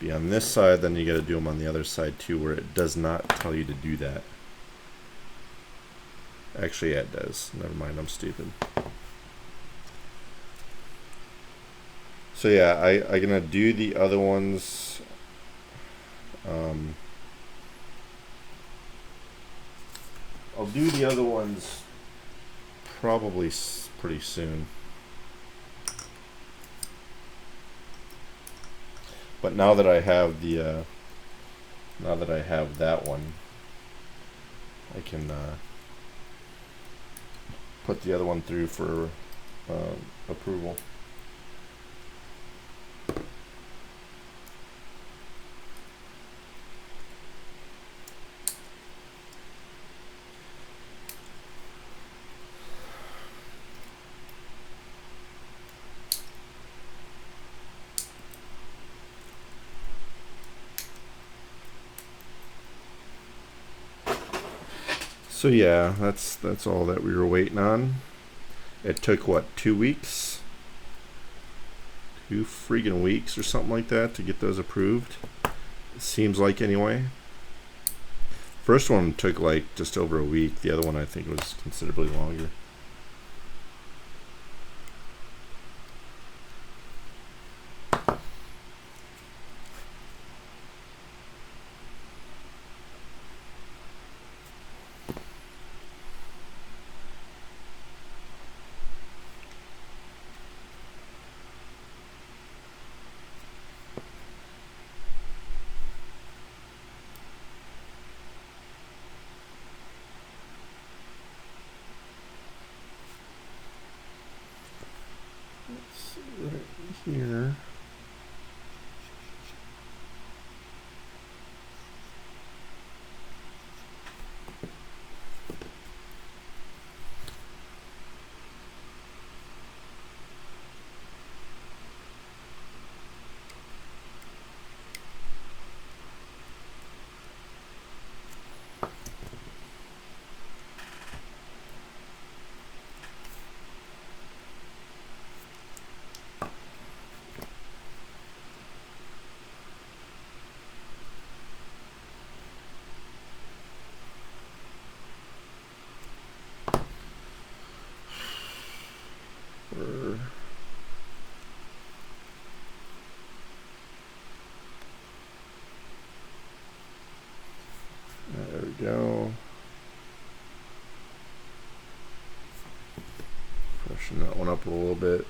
be on this side. Then you got to do them on the other side too, where it does not tell you to do that. Actually, yeah, it does. Never mind, I'm stupid. So yeah, I'm gonna do the other ones. I'll do the other ones probably pretty soon. But now that I have the, now that I have that one, I can put the other one through for approval. So yeah, that's all that we were waiting on. It took what, 2 weeks? 2 freaking weeks or something like that to get those approved. It seems like, anyway. First one took like just over a week. The other one I think was considerably longer. here. There we go. Freshen that one up a little bit.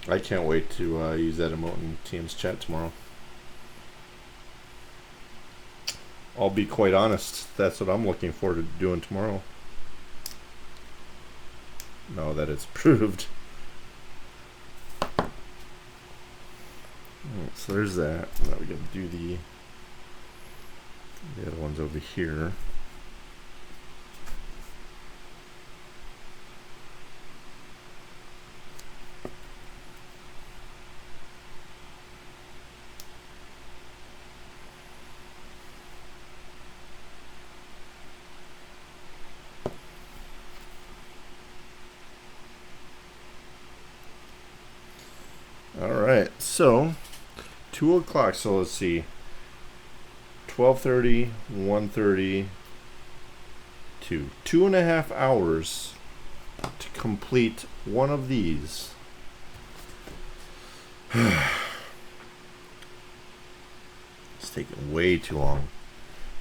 I can't wait to use that emote in Teams chat tomorrow. I'll be quite honest, that's what I'm looking forward to doing tomorrow. Now that it's proved. Right, so there's that. Now we can do the other ones over here. Alright, so 2 o'clock, so let's see, 12:30, 1:30, 2.5 hours to complete one of these. It's taking way too long.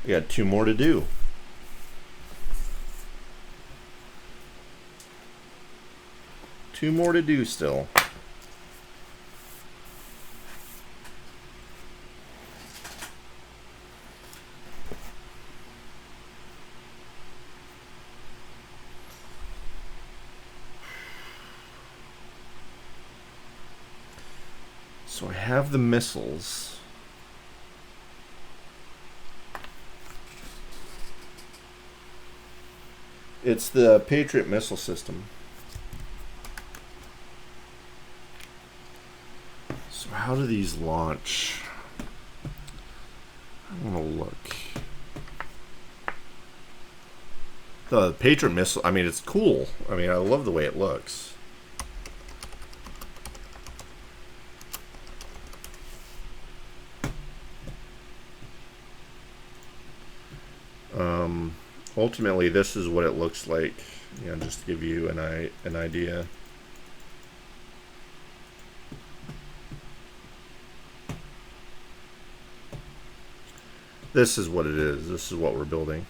We got 2 more to do. Two more to do still. So I have the missiles. It's the Patriot missile system. So how do these launch? I want to look. The Patriot missile, I mean, it's cool. I mean, I love the way it looks. Ultimately, this is what it looks like. You know, just to give you an idea. This is what it is. This is what we're building.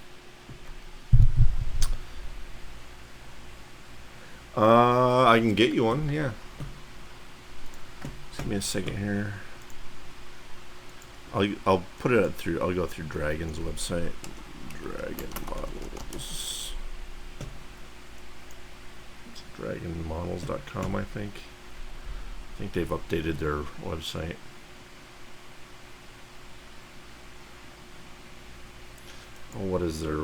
I can get you one, yeah. Just give me a second here. I'll put it up through. I'll go through Dragon's website. Dragon models. It's dragonmodels.com, I think. I think they've updated their website. Oh, what is their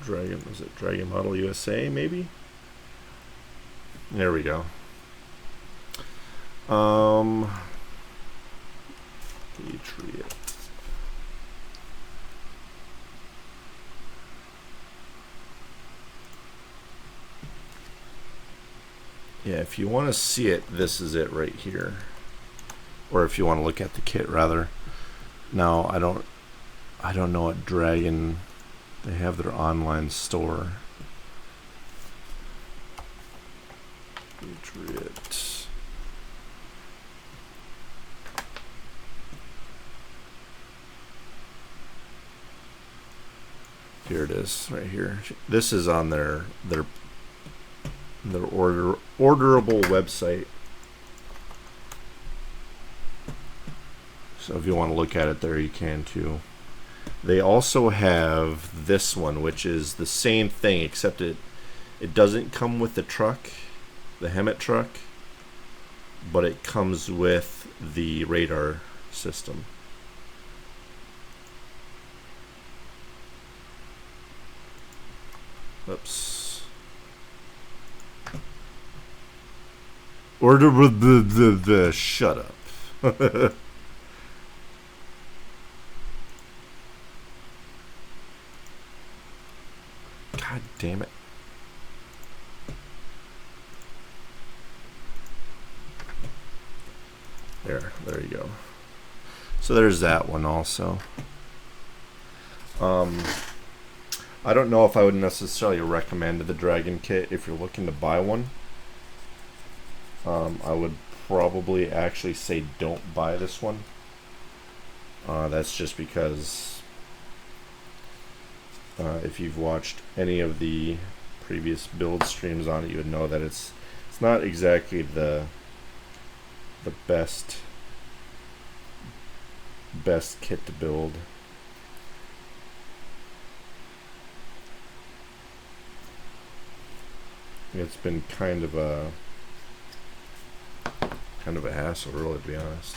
Dragon? Is it Dragon Model USA, maybe? There we go. Patriot. Yeah, if you want to see it, this is it right here. Or if you want to look at the kit, rather. Now, I don't know what Dragon, they have their online store. Patriot. Here it is, right here. This is on their orderable website. So if you want to look at it there, you can too. They also have this one, which is the same thing, except it doesn't come with the truck, the Hemet truck, but it comes with the radar system. Oops. Order with the shut up. God damn it. There you go. So there's that one also. I don't know if I would necessarily recommend the Dragon kit if you're looking to buy one. I would probably actually say don't buy this one. That's just because if you've watched any of the previous build streams on it, you would know that it's not exactly the best kit to build. It's been kind of a hassle, really, to be honest.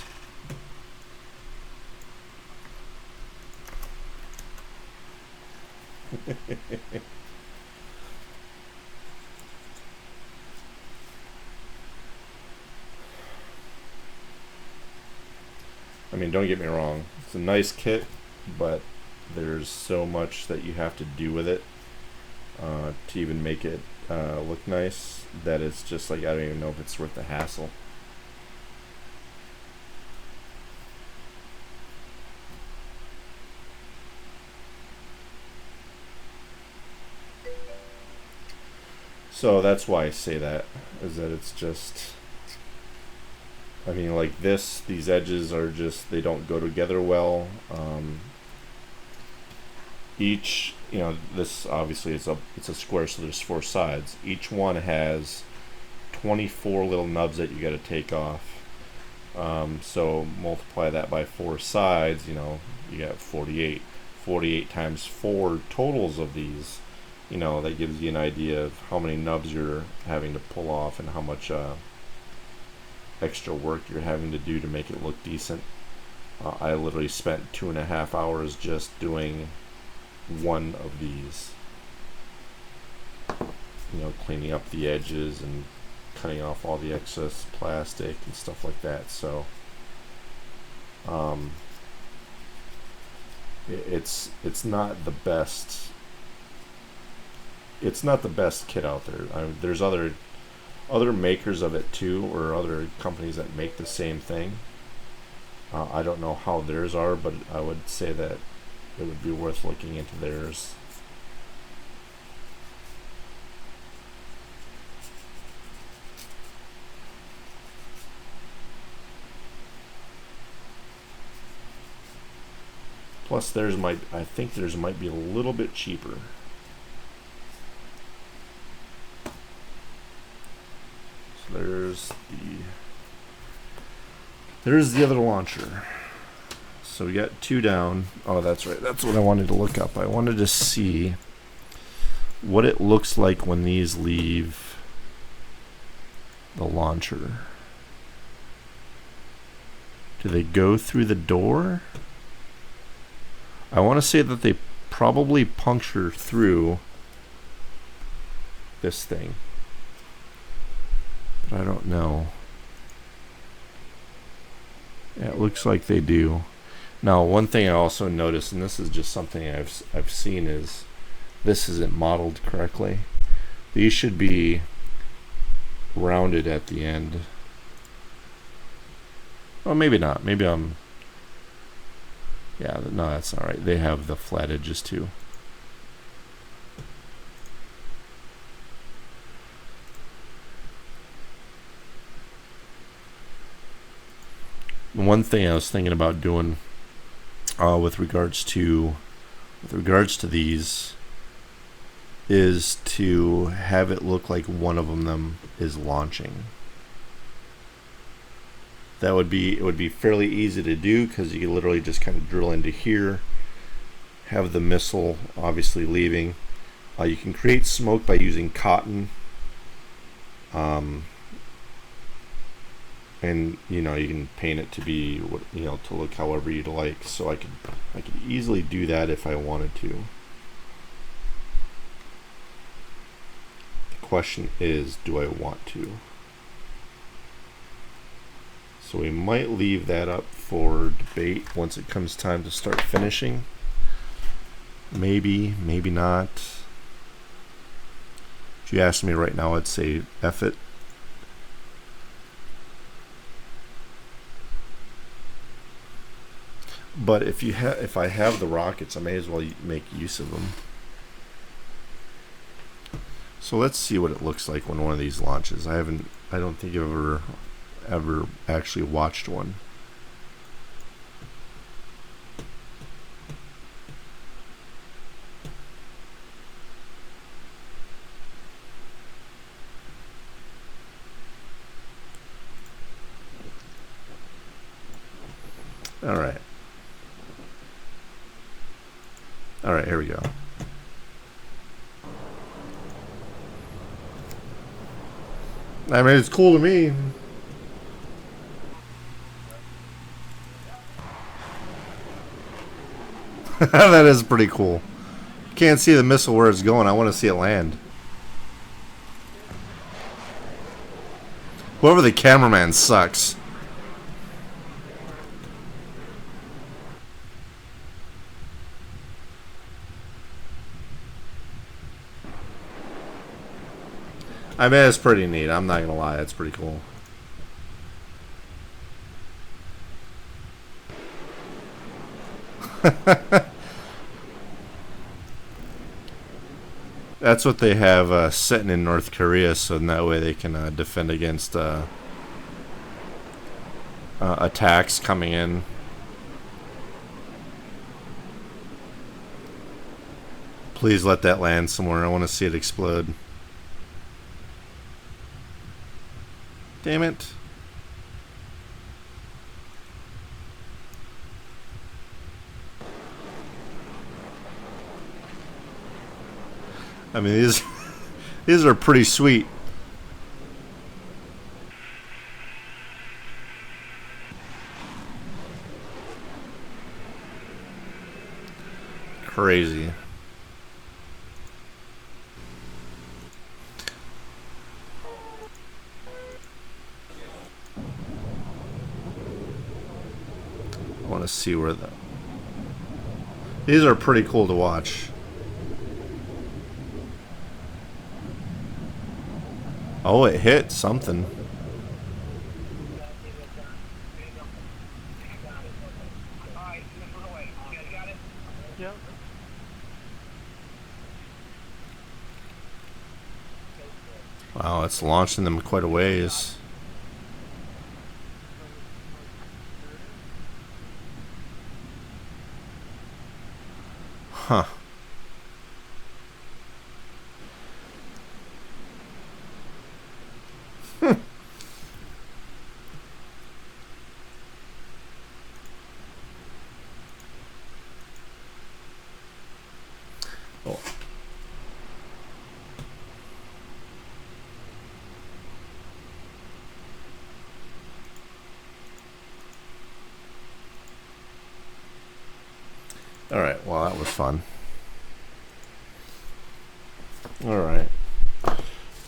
I mean, don't get me wrong, it's a nice kit, but there's so much that you have to do with it to even make it look nice that it's just like, I don't even know if it's worth the hassle. So that's why I say that, is that it's just, I mean, like this, these edges are just, they don't go together well. Each, you know, this obviously it's a square, so there's 4 sides. Each one has 24 little nubs that you got to take off. So multiply that by 4 sides, you know, you got 48. 48 times 4 totals of these. You know, that gives you an idea of how many nubs you're having to pull off and how much extra work you're having to do to make it look decent. I literally spent 2.5 hours just doing one of these. You know, cleaning up the edges and cutting off all the excess plastic and stuff like that. So it's not the best. It's not the best kit out there. There's other makers of it too, or other companies that make the same thing. I don't know how theirs are, but I would say that it would be worth looking into theirs. Plus I think theirs might be a little bit cheaper. There's the other launcher. So we got 2 down. Oh, that's right. That's what I wanted to look up. I wanted to see what it looks like when these leave the launcher. Do they go through the door? I want to say that they probably puncture through this thing. I don't know. Yeah, it looks like they do. Now, one thing I also noticed, and this is just something I've seen, is this isn't modeled correctly. These should be rounded at the end. Well, maybe not. Maybe I'm... Yeah, no, that's not right. They have the flat edges too. One thing I was thinking about doing with regards to these is to have it look like one of them is launching. That would be, it would be fairly easy to do because you can literally just kind of drill into here, have the missile obviously leaving. You can create smoke by using cotton, and you know, you can paint it to be, you know, to look however you'd like. So I could easily do that if I wanted to. The question is, do I want to? So we might leave that up for debate once it comes time to start finishing. Maybe, maybe not. If you ask me right now, I'd say F it. But if I have the rockets, I may as well make use of them. So let's see what it looks like when one of these launches. I don't think I've ever actually watched one. All right. All right, here we go. I mean, it's cool to me. That is pretty cool. Can't see the missile where it's going. I want to see it land. Whoever the cameraman sucks. I mean, it's pretty neat. I'm not gonna lie, it's pretty cool. That's what they have sitting in North Korea, so in that way they can defend against attacks coming in. Please let that land somewhere. I want to see it explode. Damn it. I mean, these are pretty sweet. Crazy. I want to see where these are pretty cool to watch. Oh, it hit something. Wow, it's launching them quite a ways. Huh. Oh. All right, well, that was fun. All right.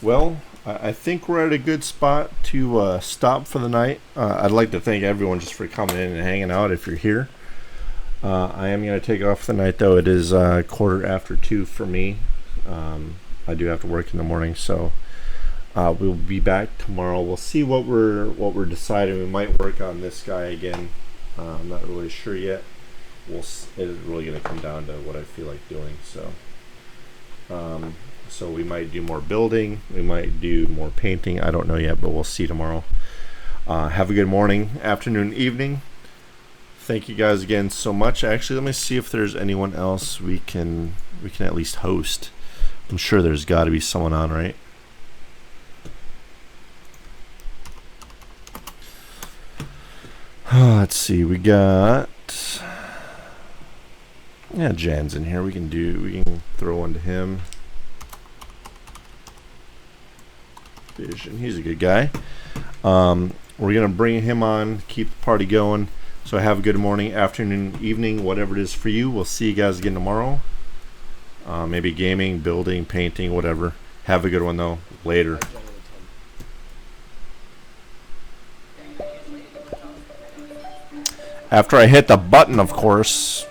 Well, I think we're at a good spot to stop for the night. I'd like to thank everyone just for coming in and hanging out if you're here. I am going to take off for the night, though. It is 2:15 for me. I do have to work in the morning, so we'll be back tomorrow. We'll see what we're deciding. We might work on this guy again. I'm not really sure yet. It's really going to come down to what I feel like doing. So we might do more building. We might do more painting. I don't know yet, but we'll see tomorrow. Have a good morning, afternoon, evening. Thank you guys again so much. Actually, let me see if there's anyone else we can at least host. I'm sure there's got to be someone on, right? Let's see. We got. Yeah, Jan's in here. We can throw one to him. Vision. He's a good guy. We're gonna bring him on, keep the party going. So have a good morning, afternoon, evening, whatever it is for you. We'll see you guys again tomorrow. Maybe gaming, building, painting, whatever. Have a good one though. Later. After I hit the button, of course.